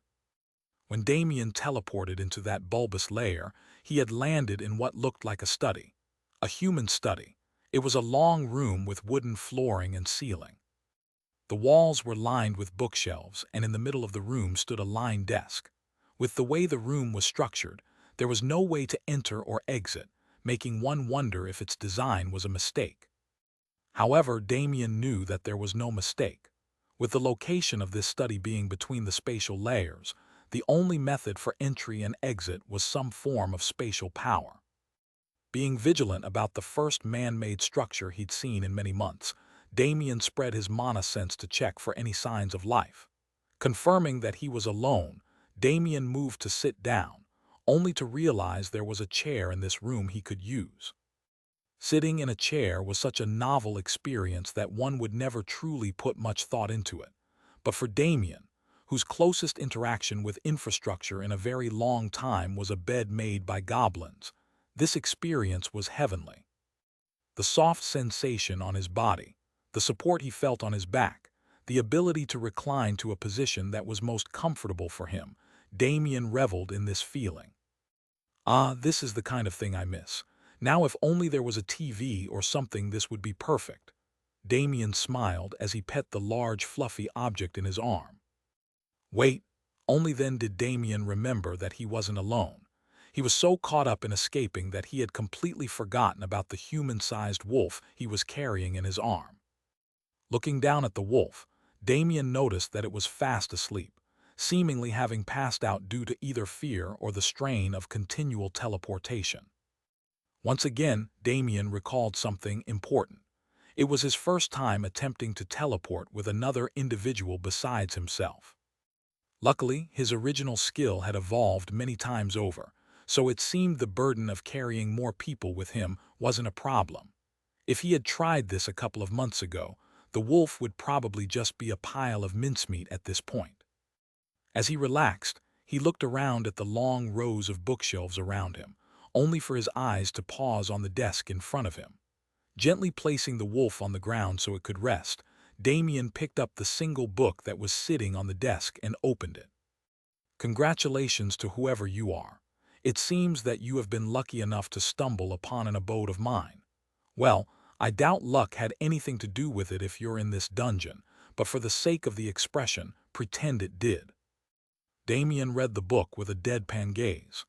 When Damien teleported into that bulbous lair, he had landed in what looked like a study. A human study. It was a long room with wooden flooring and ceiling. The walls were lined with bookshelves, and in the middle of the room stood a lined desk. With the way the room was structured, there was no way to enter or exit, making one wonder if its design was a mistake. However, Damien knew that there was no mistake. With the location of this study being between the spatial layers, the only method for entry and exit was some form of spatial power. Being vigilant about the first man-made structure he'd seen in many months, Damien spread his mana sense to check for any signs of life. Confirming that he was alone, Damien moved to sit down, only to realize there was a chair in this room he could use. Sitting in a chair was such a novel experience that one would never truly put much thought into it. But for Damien, whose closest interaction with infrastructure in a very long time was a bed made by goblins, this experience was heavenly. The soft sensation on his body, the support he felt on his back, the ability to recline to a position that was most comfortable for him, Damien reveled in this feeling. Ah, this is the kind of thing I miss. Now if only there was a TV or something, this would be perfect. Damien smiled as he pet the large fluffy object in his arm. Wait, only then did Damien remember that he wasn't alone. He was so caught up in escaping that he had completely forgotten about the human-sized wolf he was carrying in his arm. Looking down at the wolf, Damien noticed that it was fast asleep, seemingly having passed out due to either fear or the strain of continual teleportation. Once again, Damien recalled something important. It was his first time attempting to teleport with another individual besides himself. Luckily, his original skill had evolved many times over, so it seemed the burden of carrying more people with him wasn't a problem. If he had tried this a couple of months ago, the wolf would probably just be a pile of mincemeat at this point. As he relaxed, he looked around at the long rows of bookshelves around him, only for his eyes to pause on the desk in front of him. Gently placing the wolf on the ground so it could rest, Damien picked up the single book that was sitting on the desk and opened it. Congratulations to whoever you are. It seems that you have been lucky enough to stumble upon an abode of mine. Well, I doubt luck had anything to do with it if you're in this dungeon, but for the sake of the expression, pretend it did. Damien read the book with a deadpan gaze.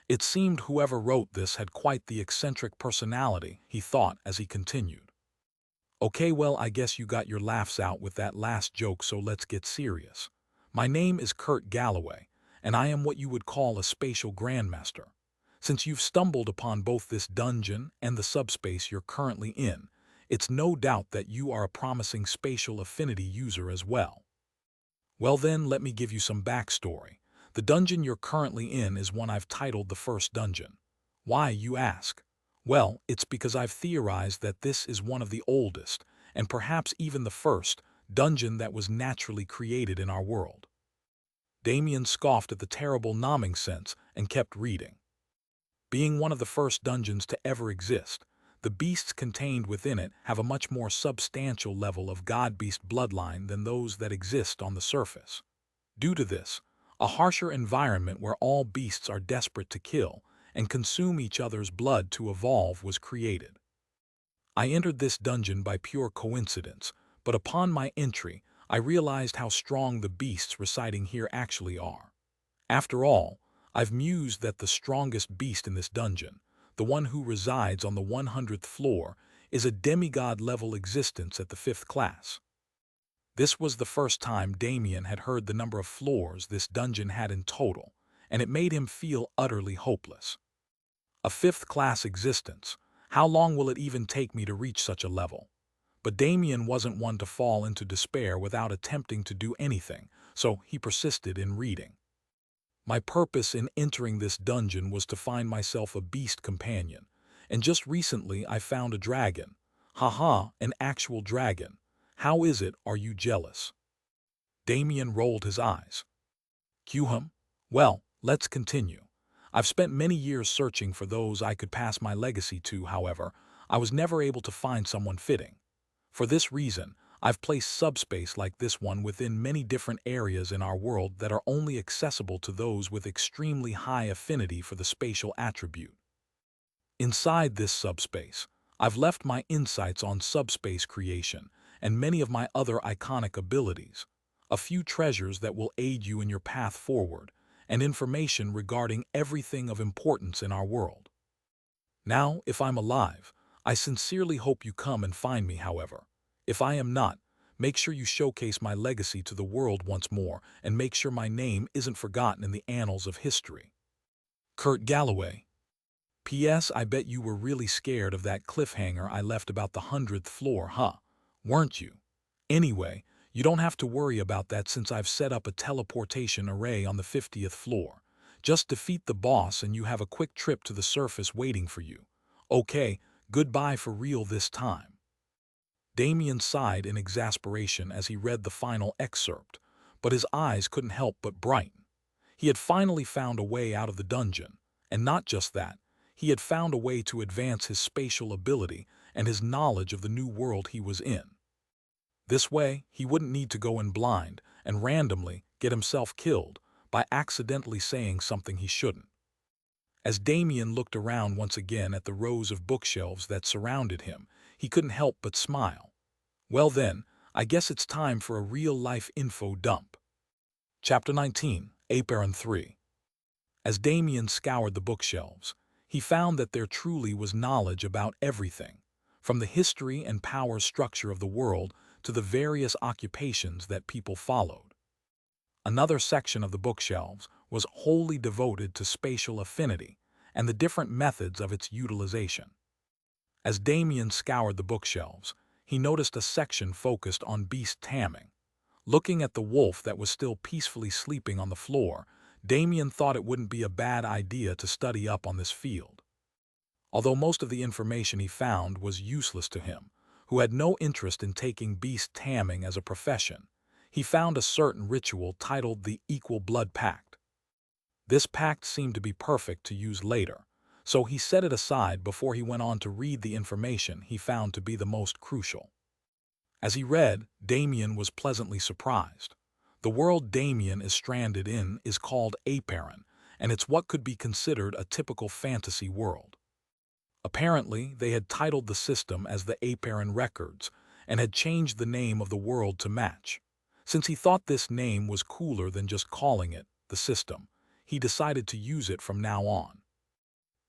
It seemed whoever wrote this had quite the eccentric personality, he thought as he continued. Okay, well, I guess you got your laughs out with that last joke, so let's get serious. My name is Kurt Galloway, and I am what you would call a spatial grandmaster. Since you've stumbled upon both this dungeon and the subspace you're currently in, it's no doubt that you are a promising spatial affinity user as well. Well then, let me give you some backstory. The dungeon you're currently in is one I've titled the First Dungeon. Why, you ask? Well, it's because I've theorized that this is one of the oldest, and perhaps even the first, dungeon that was naturally created in our world. Damien scoffed at the terrible naming sense and kept reading. Being one of the first dungeons to ever exist, the beasts contained within it have a much more substantial level of god-beast bloodline than those that exist on the surface. Due to this, a harsher environment where all beasts are desperate to kill and consume each other's blood to evolve was created. I entered this dungeon by pure coincidence, but upon my entry, I realized how strong the beasts residing here actually are. After all, I've mused that the strongest beast in this dungeon, the one who resides on the 100th floor, is a demigod-level existence at the 5th class. This was the first time Damien had heard the number of floors this dungeon had in total, and it made him feel utterly hopeless. A 5th class existence, how long will it even take me to reach such a level? But Damien wasn't one to fall into despair without attempting to do anything, so he persisted in reading. My purpose in entering this dungeon was to find myself a beast companion, and just recently I found a dragon. Haha, an actual dragon. How is it, are you jealous? Damien rolled his eyes. Hum? Well, let's continue. I've spent many years searching for those I could pass my legacy to, however, I was never able to find someone fitting. For this reason, I've placed subspace like this one within many different areas in our world that are only accessible to those with extremely high affinity for the spatial attribute. Inside this subspace, I've left my insights on subspace creation and many of my other iconic abilities, a few treasures that will aid you in your path forward, and information regarding everything of importance in our world. Now, if I'm alive, I sincerely hope you come and find me, however. If I am not, make sure you showcase my legacy to the world once more and make sure my name isn't forgotten in the annals of history. Kurt Galloway. P.S. I bet you were really scared of that cliffhanger I left about the 100th floor, huh? Weren't you? Anyway, you don't have to worry about that since I've set up a teleportation array on the 50th floor. Just defeat the boss and you have a quick trip to the surface waiting for you. Okay, goodbye for real this time. Damien sighed in exasperation as he read the final excerpt, but his eyes couldn't help but brighten. He had finally found a way out of the dungeon, and not just that, he had found a way to advance his spatial ability and his knowledge of the new world he was in. This way, he wouldn't need to go in blind and randomly get himself killed by accidentally saying something he shouldn't. As Damien looked around once again at the rows of bookshelves that surrounded him, he couldn't help but smile. Well then, I guess it's time for a real-life info dump. Chapter 19, Aperon 3. As Damien scoured the bookshelves, he found that there truly was knowledge about everything, from the history and power structure of the world to the various occupations that people followed. Another section of the bookshelves was wholly devoted to spatial affinity and the different methods of its utilization. As Damien scoured the bookshelves, he noticed a section focused on beast taming. Looking at the wolf that was still peacefully sleeping on the floor, Damien thought it wouldn't be a bad idea to study up on this field. Although most of the information he found was useless to him, who had no interest in taking beast taming as a profession, he found a certain ritual titled the Equal Blood Pact. This pact seemed to be perfect to use later, so he set it aside before he went on to read the information he found to be the most crucial. As he read, Damien was pleasantly surprised. The world Damien is stranded in is called Aperon, and it's what could be considered a typical fantasy world. Apparently, they had titled the system as the Aperon Records and had changed the name of the world to match. Since he thought this name was cooler than just calling it the system, he decided to use it from now on.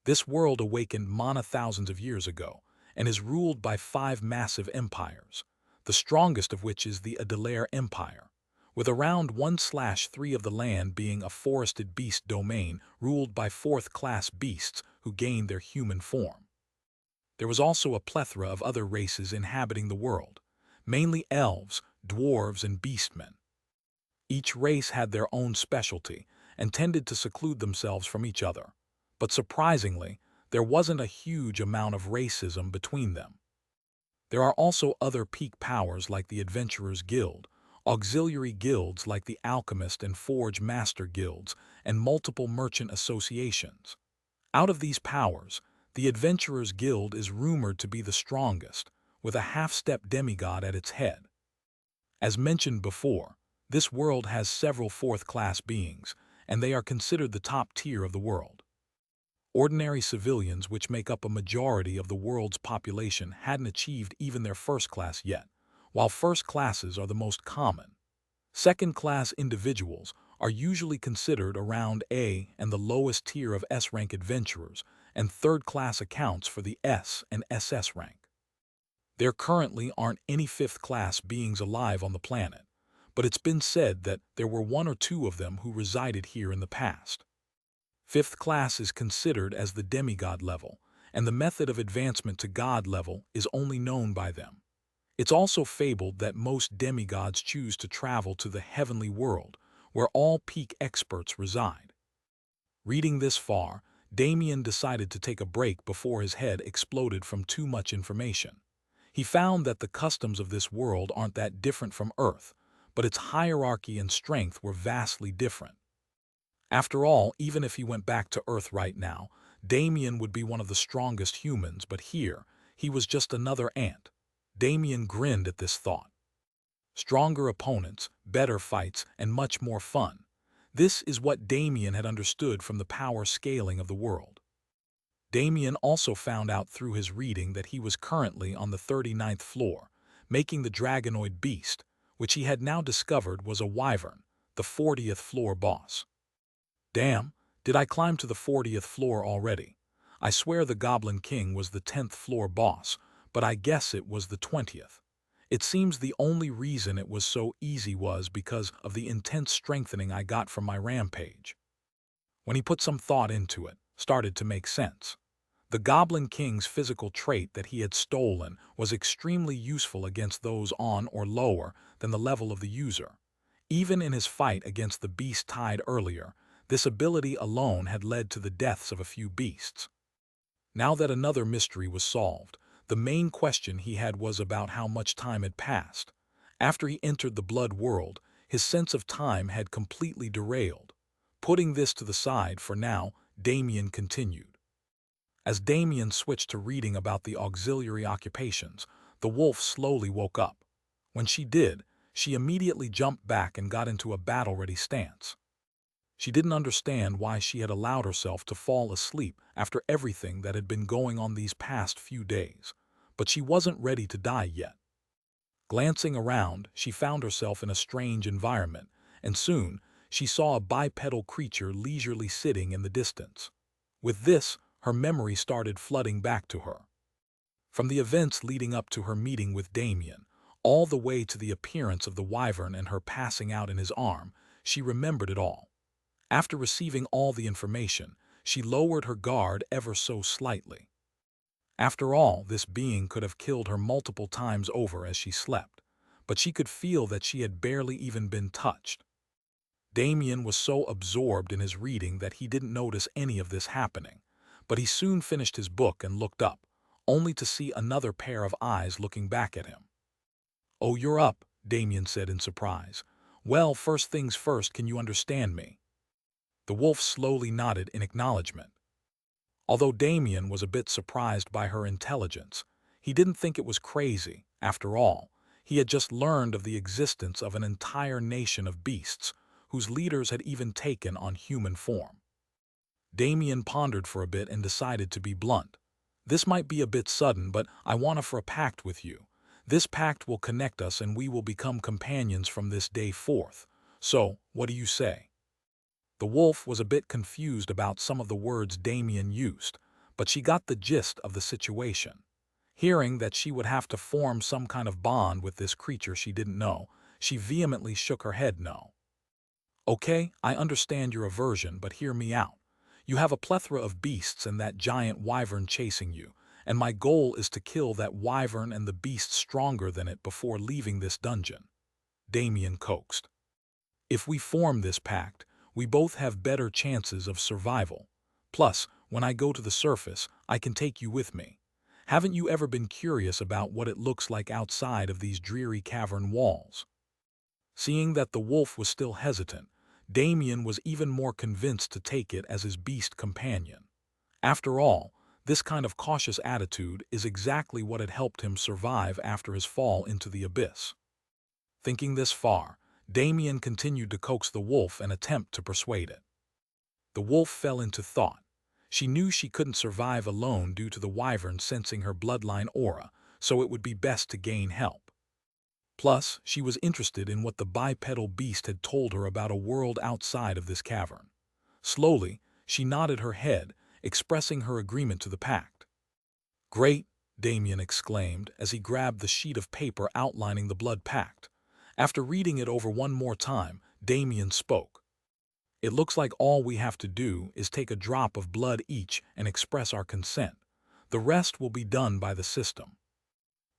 This world awakened mana thousands of years ago and is ruled by 5 massive empires, the strongest of which is the Adelaire Empire, with around 1/3 of the land being a forested beast domain ruled by fourth-class beasts who gained their human form. There was also a plethora of other races inhabiting the world, mainly elves, dwarves, and beastmen. Each race had their own specialty and tended to seclude themselves from each other, but surprisingly, there wasn't a huge amount of racism between them. There are also other peak powers like the Adventurers Guild, auxiliary guilds like the Alchemist and Forge Master Guilds, and multiple merchant associations. Out of these powers, the Adventurers Guild is rumored to be the strongest, with a half-step demigod at its head. As mentioned before, this world has several fourth-class beings, and they are considered the top tier of the world. Ordinary civilians, which make up a majority of the world's population, hadn't achieved even their first class yet, while first classes are the most common. Second-class individuals are usually considered around A and the lowest tier of S-rank adventurers, and third-class accounts for the S and SS rank. There currently aren't any fifth-class beings alive on the planet, but it's been said that there were one or two of them who resided here in the past. Fifth class is considered as the demigod level, and the method of advancement to god level is only known by them. It's also fabled that most demigods choose to travel to the heavenly world, where all peak experts reside. Reading this far, Damien decided to take a break before his head exploded from too much information. He found that the customs of this world aren't that different from Earth, but its hierarchy and strength were vastly different. After all, even if he went back to Earth right now, Damien would be one of the strongest humans, but here, he was just another ant. Damien grinned at this thought. Stronger opponents, better fights, and much more fun. This is what Damien had understood from the power scaling of the world. Damien also found out through his reading that he was currently on the 39th floor, making the dragonoid beast, which he had now discovered was a wyvern, the 40th floor boss. Damn, did I climb to the 40th floor already? I swear the Goblin King was the 10th floor boss, but I guess it was the 20th. It seems the only reason it was so easy was because of the intense strengthening I got from my rampage. When he put some thought into it, started to make sense. The Goblin King's physical trait that he had stolen was extremely useful against those on or lower than the level of the user. Even in his fight against the beast tied earlier, this ability alone had led to the deaths of a few beasts. Now that another mystery was solved, the main question he had was about how much time had passed. After he entered the blood world, his sense of time had completely derailed. Putting this to the side for now, Damien continued. As Damien switched to reading about the auxiliary occupations, the wolf slowly woke up. When she did, she immediately jumped back and got into a battle-ready stance. She didn't understand why she had allowed herself to fall asleep after everything that had been going on these past few days, but she wasn't ready to die yet. Glancing around, she found herself in a strange environment, and soon she saw a bipedal creature leisurely sitting in the distance. With this, her memory started flooding back to her. From the events leading up to her meeting with Damien, all the way to the appearance of the wyvern and her passing out in his arm, she remembered it all. After receiving all the information, she lowered her guard ever so slightly. After all, this being could have killed her multiple times over as she slept, but she could feel that she had barely even been touched. Damien was so absorbed in his reading that he didn't notice any of this happening, but he soon finished his book and looked up, only to see another pair of eyes looking back at him. "Oh, you're up," Damien said in surprise. "Well, first things first, can you understand me?" The wolf slowly nodded in acknowledgement. Although Damien was a bit surprised by her intelligence, he didn't think it was crazy. After all, he had just learned of the existence of an entire nation of beasts, whose leaders had even taken on human form. Damien pondered for a bit and decided to be blunt. "This might be a bit sudden, but I want to offer a pact with you. This pact will connect us and we will become companions from this day forth. So, what do you say?" The wolf was a bit confused about some of the words Damien used, but she got the gist of the situation. Hearing that she would have to form some kind of bond with this creature she didn't know, she vehemently shook her head no. Okay, I understand your aversion, but hear me out. You have a plethora of beasts and that giant wyvern chasing you, and my goal is to kill that wyvern and the beast stronger than it before leaving this dungeon. Damien coaxed. If we form this pact, we both have better chances of survival. Plus, when I go to the surface, I can take you with me. Haven't you ever been curious about what it looks like outside of these dreary cavern walls? Seeing that the wolf was still hesitant, Damien was even more convinced to take it as his beast companion. After all, this kind of cautious attitude is exactly what had helped him survive after his fall into the abyss. Thinking this far, Damien continued to coax the wolf and attempt to persuade it. The wolf fell into thought. She knew she couldn't survive alone due to the wyvern sensing her bloodline aura, so it would be best to gain help. Plus, she was interested in what the bipedal beast had told her about a world outside of this cavern. Slowly, she nodded her head, expressing her agreement to the pact. Great, Damien exclaimed as he grabbed the sheet of paper outlining the blood pact. After reading it over one more time, Damien spoke. It looks like all we have to do is take a drop of blood each and express our consent. The rest will be done by the system.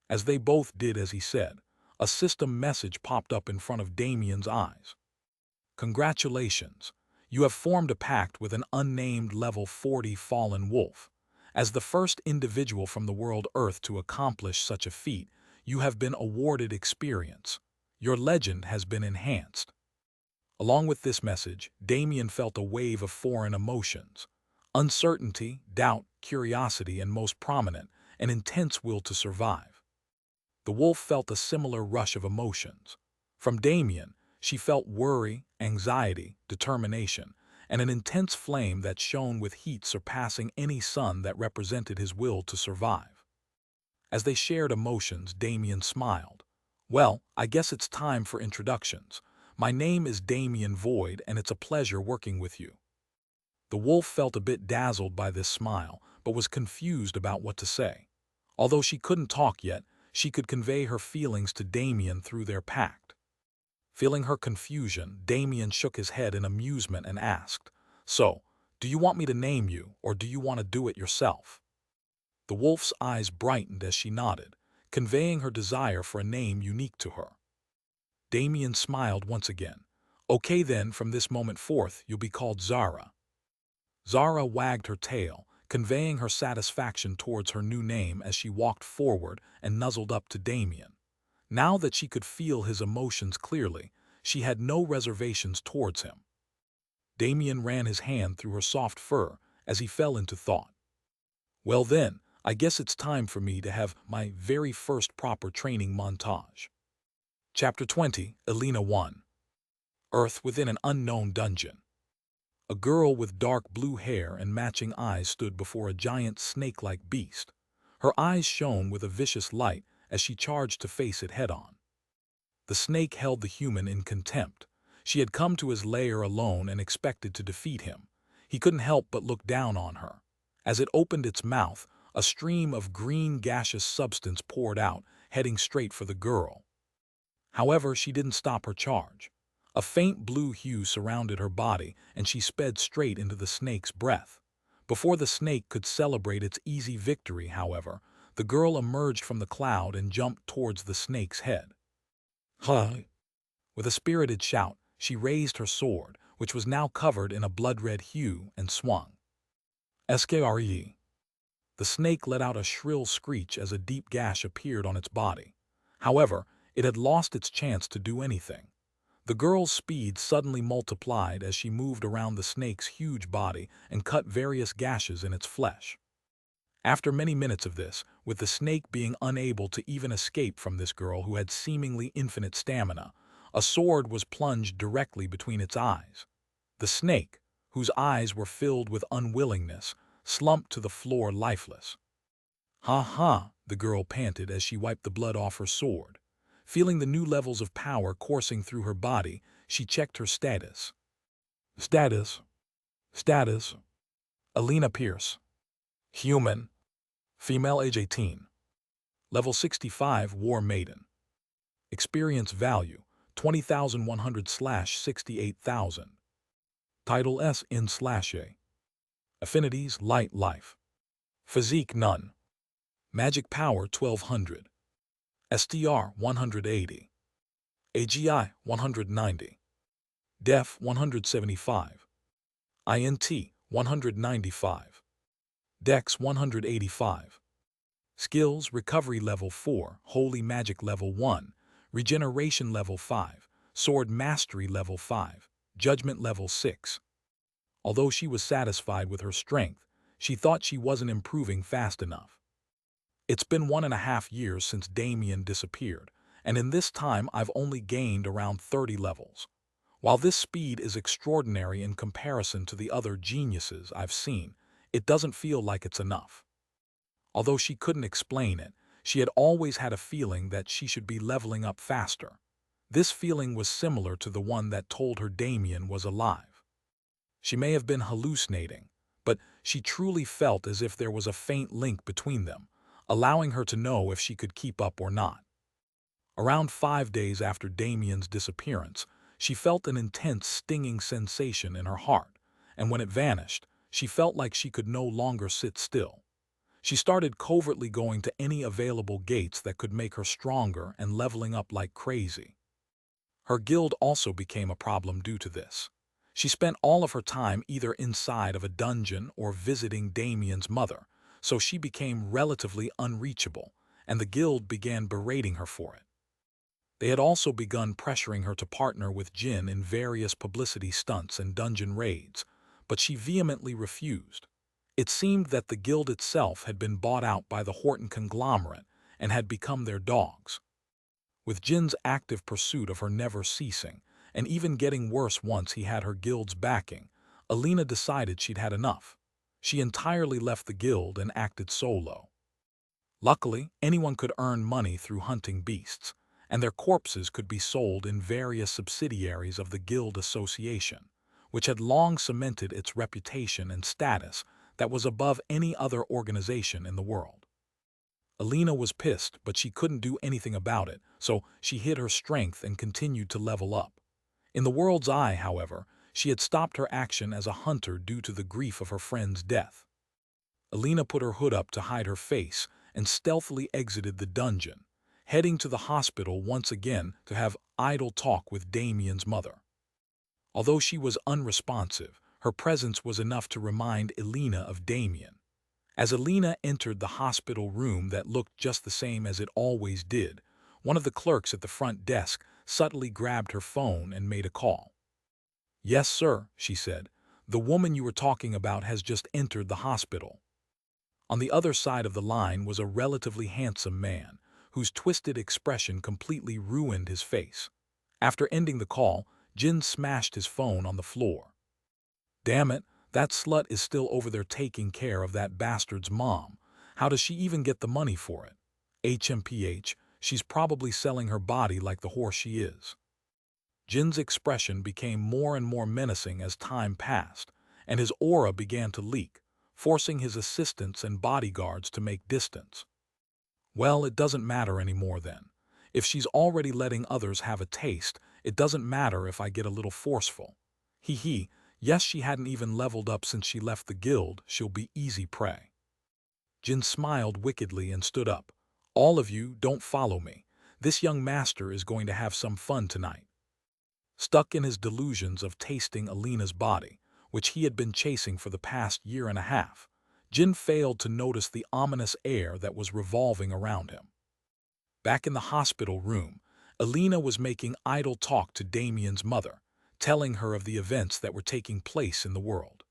As they both did as he said, a system message popped up in front of Damien's eyes. Congratulations, you have formed a pact with an unnamed level 40 fallen wolf. As the first individual from the world Earth to accomplish such a feat, you have been awarded experience. Your legend has been enhanced. Along with this message, Damien felt a wave of foreign emotions. Uncertainty, doubt, curiosity, and most prominent, an intense will to survive. The wolf felt a similar rush of emotions. From Damien, she felt worry, anxiety, determination, and an intense flame that shone with heat surpassing any sun that represented his will to survive. As they shared emotions, Damien smiled. Well, I guess it's time for introductions. My name is Damien Void, and it's a pleasure working with you. The wolf felt a bit dazzled by this smile, but was confused about what to say. Although she couldn't talk yet, she could convey her feelings to Damien through their pact. Feeling her confusion, Damien shook his head in amusement and asked, So, do you want me to name you, or do you want to do it yourself? The wolf's eyes brightened as she nodded, conveying her desire for a name unique to her. Damien smiled once again. Okay then, from this moment forth, you'll be called Zara. Zara wagged her tail, conveying her satisfaction towards her new name as she walked forward and nuzzled up to Damien. Now that she could feel his emotions clearly, she had no reservations towards him. Damien ran his hand through her soft fur as he fell into thought. Well then, I guess it's time for me to have my very first proper training montage. Chapter 20, Elena 1. Earth within an unknown dungeon. A girl with dark blue hair and matching eyes stood before a giant snake-like beast. Her eyes shone with a vicious light as she charged to face it head-on. The snake held the human in contempt. She had come to his lair alone and expected to defeat him. He couldn't help but look down on her. As it opened its mouth, a stream of green gaseous substance poured out, heading straight for the girl. However, she didn't stop her charge. A faint blue hue surrounded her body, and she sped straight into the snake's breath. Before the snake could celebrate its easy victory, however, the girl emerged from the cloud and jumped towards the snake's head. Huh! With a spirited shout, she raised her sword, which was now covered in a blood-red hue, and swung. Skre! The snake let out a shrill screech as a deep gash appeared on its body. However, it had lost its chance to do anything. The girl's speed suddenly multiplied as she moved around the snake's huge body and cut various gashes in its flesh. After many minutes of this, with the snake being unable to even escape from this girl who had seemingly infinite stamina, a sword was plunged directly between its eyes. The snake, whose eyes were filled with unwillingness, slumped to the floor lifeless. Ha ha, the girl panted as she wiped the blood off her sword. Feeling the new levels of power coursing through her body, she checked her status. Status. Elena Pierce. Human. Female, age 18. Level 65, War Maiden. Experience value, 20,100/68,000. Title S in/A. Affinities light life. Physique none. Magic power 1200. STR 180. AGI 190. Def 175. INT 195. Dex 185. Skills recovery level 4, holy magic level 1, regeneration level 5, sword mastery level 5, judgment level 6. Although she was satisfied with her strength, she thought she wasn't improving fast enough. It's been 1.5 years since Damien disappeared, and in this time I've only gained around 30 levels. While this speed is extraordinary in comparison to the other geniuses I've seen, it doesn't feel like it's enough. Although she couldn't explain it, she had always had a feeling that she should be leveling up faster. This feeling was similar to the one that told her Damien was alive. She may have been hallucinating, but she truly felt as if there was a faint link between them, allowing her to know if she could keep up or not. Around 5 days after Damien's disappearance, she felt an intense stinging sensation in her heart, and when it vanished, she felt like she could no longer sit still. She started covertly going to any available gates that could make her stronger and leveling up like crazy. Her guild also became a problem due to this. She spent all of her time either inside of a dungeon or visiting Damien's mother, so she became relatively unreachable, and the guild began berating her for it. They had also begun pressuring her to partner with Jin in various publicity stunts and dungeon raids, but she vehemently refused. It seemed that the guild itself had been bought out by the Horton conglomerate and had become their dogs. With Jin's active pursuit of her never ceasing, and even getting worse once he had her guild's backing, Alina decided she'd had enough. She entirely left the guild and acted solo. Luckily, anyone could earn money through hunting beasts, and their corpses could be sold in various subsidiaries of the guild association, which had long cemented its reputation and status that was above any other organization in the world. Alina was pissed, but she couldn't do anything about it, so she hid her strength and continued to level up. In the world's eye, however, she had stopped her action as a hunter due to the grief of her friend's death. Alina put her hood up to hide her face and stealthily exited the dungeon, heading to the hospital once again to have idle talk with Damien's mother. Although she was unresponsive, her presence was enough to remind Alina of Damien. As Alina entered the hospital room that looked just the same as it always did, one of the clerks at the front desk subtly grabbed her phone and made a call. "Yes, sir," she said. "The woman you were talking about has just entered the hospital." On the other side of the line was a relatively handsome man, whose twisted expression completely ruined his face. After ending the call, Jin smashed his phone on the floor. "Damn it, that slut is still over there taking care of that bastard's mom. How does she even get the money for it? HMPH, she's probably selling her body like the horse she is." Jin's expression became more and more menacing as time passed, and his aura began to leak, forcing his assistants and bodyguards to make distance. "Well, it doesn't matter anymore then. If she's already letting others have a taste, it doesn't matter if I get a little forceful. Hee. Yes, she hadn't even leveled up since she left the guild, she'll be easy prey." Jin smiled wickedly and stood up. "All of you, don't follow me. This young master is going to have some fun tonight." Stuck in his delusions of tasting Alina's body, which he had been chasing for the past 1.5 years, Jin failed to notice the ominous air that was revolving around him. Back in the hospital room, Alina was making idle talk to Damien's mother, telling her of the events that were taking place in the world.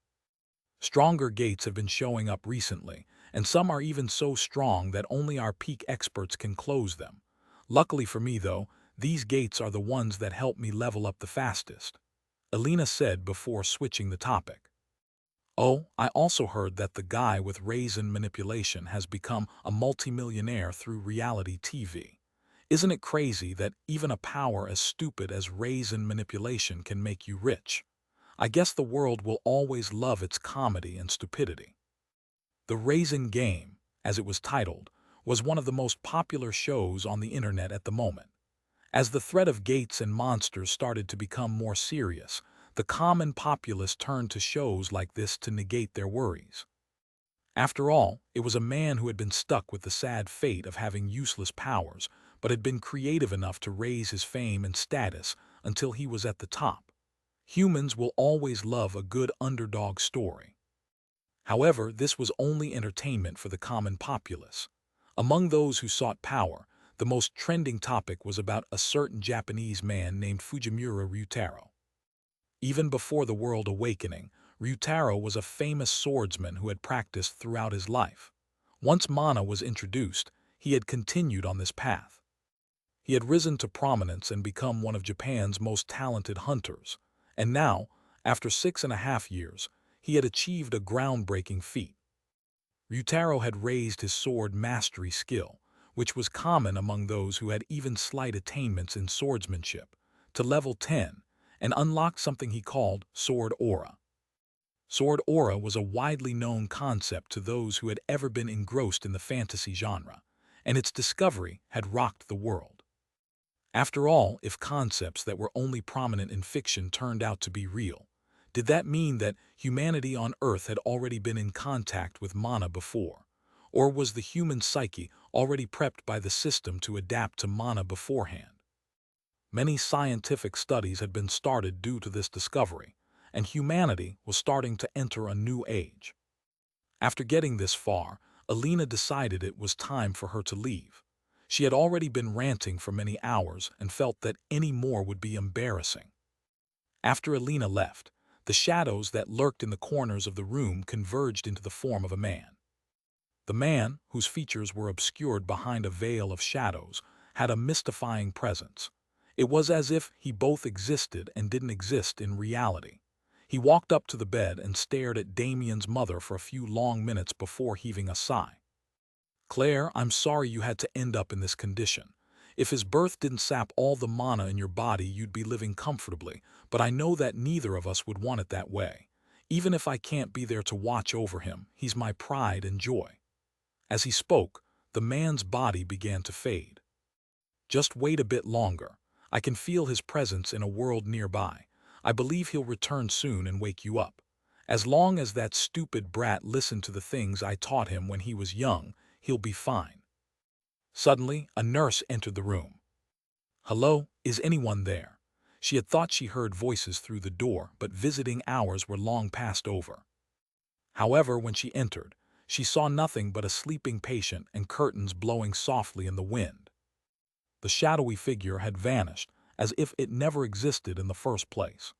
Stronger gates have been showing up recently, and some are even so strong that only our peak experts can close them. Luckily for me, though, these gates are the ones that help me level up the fastest," Alina said before switching the topic. "Oh, I also heard that the guy with raisin manipulation has become a multimillionaire through reality TV. Isn't it crazy that even a power as stupid as raisin manipulation can make you rich? I guess the world will always love its comedy and stupidity." The Raisin Game, as it was titled, was one of the most popular shows on the internet at the moment. As the threat of gates and monsters started to become more serious, the common populace turned to shows like this to negate their worries. After all, it was a man who had been stuck with the sad fate of having useless powers, but had been creative enough to raise his fame and status until he was at the top. Humans will always love a good underdog story. However, this was only entertainment for the common populace. Among those who sought power, the most trending topic was about a certain Japanese man named Fujimura Ryutaro. Even before the World Awakening, Ryutaro was a famous swordsman who had practiced throughout his life. Once mana was introduced, he had continued on this path. He had risen to prominence and become one of Japan's most talented hunters. And now, after 6.5 years, he had achieved a groundbreaking feat. Ryutaro had raised his sword mastery skill, which was common among those who had even slight attainments in swordsmanship, to level 10, and unlocked something he called sword aura. Sword aura was a widely known concept to those who had ever been engrossed in the fantasy genre, and its discovery had rocked the world. After all, if concepts that were only prominent in fiction turned out to be real, did that mean that humanity on Earth had already been in contact with mana before? Or was the human psyche already prepped by the system to adapt to mana beforehand? Many scientific studies had been started due to this discovery, and humanity was starting to enter a new age. After getting this far, Alina decided it was time for her to leave. She had already been ranting for many hours and felt that any more would be embarrassing. After Alina left, the shadows that lurked in the corners of the room converged into the form of a man. The man, whose features were obscured behind a veil of shadows, had a mystifying presence. It was as if he both existed and didn't exist in reality. He walked up to the bed and stared at Damien's mother for a few long minutes before heaving a sigh. "Claire, I'm sorry you had to end up in this condition. If his birth didn't sap all the mana in your body, you'd be living comfortably, but I know that neither of us would want it that way. Even if I can't be there to watch over him, he's my pride and joy." As he spoke, the man's body began to fade. "Just wait a bit longer. I can feel his presence in a world nearby. I believe he'll return soon and wake you up. As long as that stupid brat listened to the things I taught him when he was young, he'll be fine." Suddenly, a nurse entered the room. "Hello, is anyone there?" She had thought she heard voices through the door, but visiting hours were long passed over. However, when she entered, she saw nothing but a sleeping patient and curtains blowing softly in the wind. The shadowy figure had vanished, as if it never existed in the first place.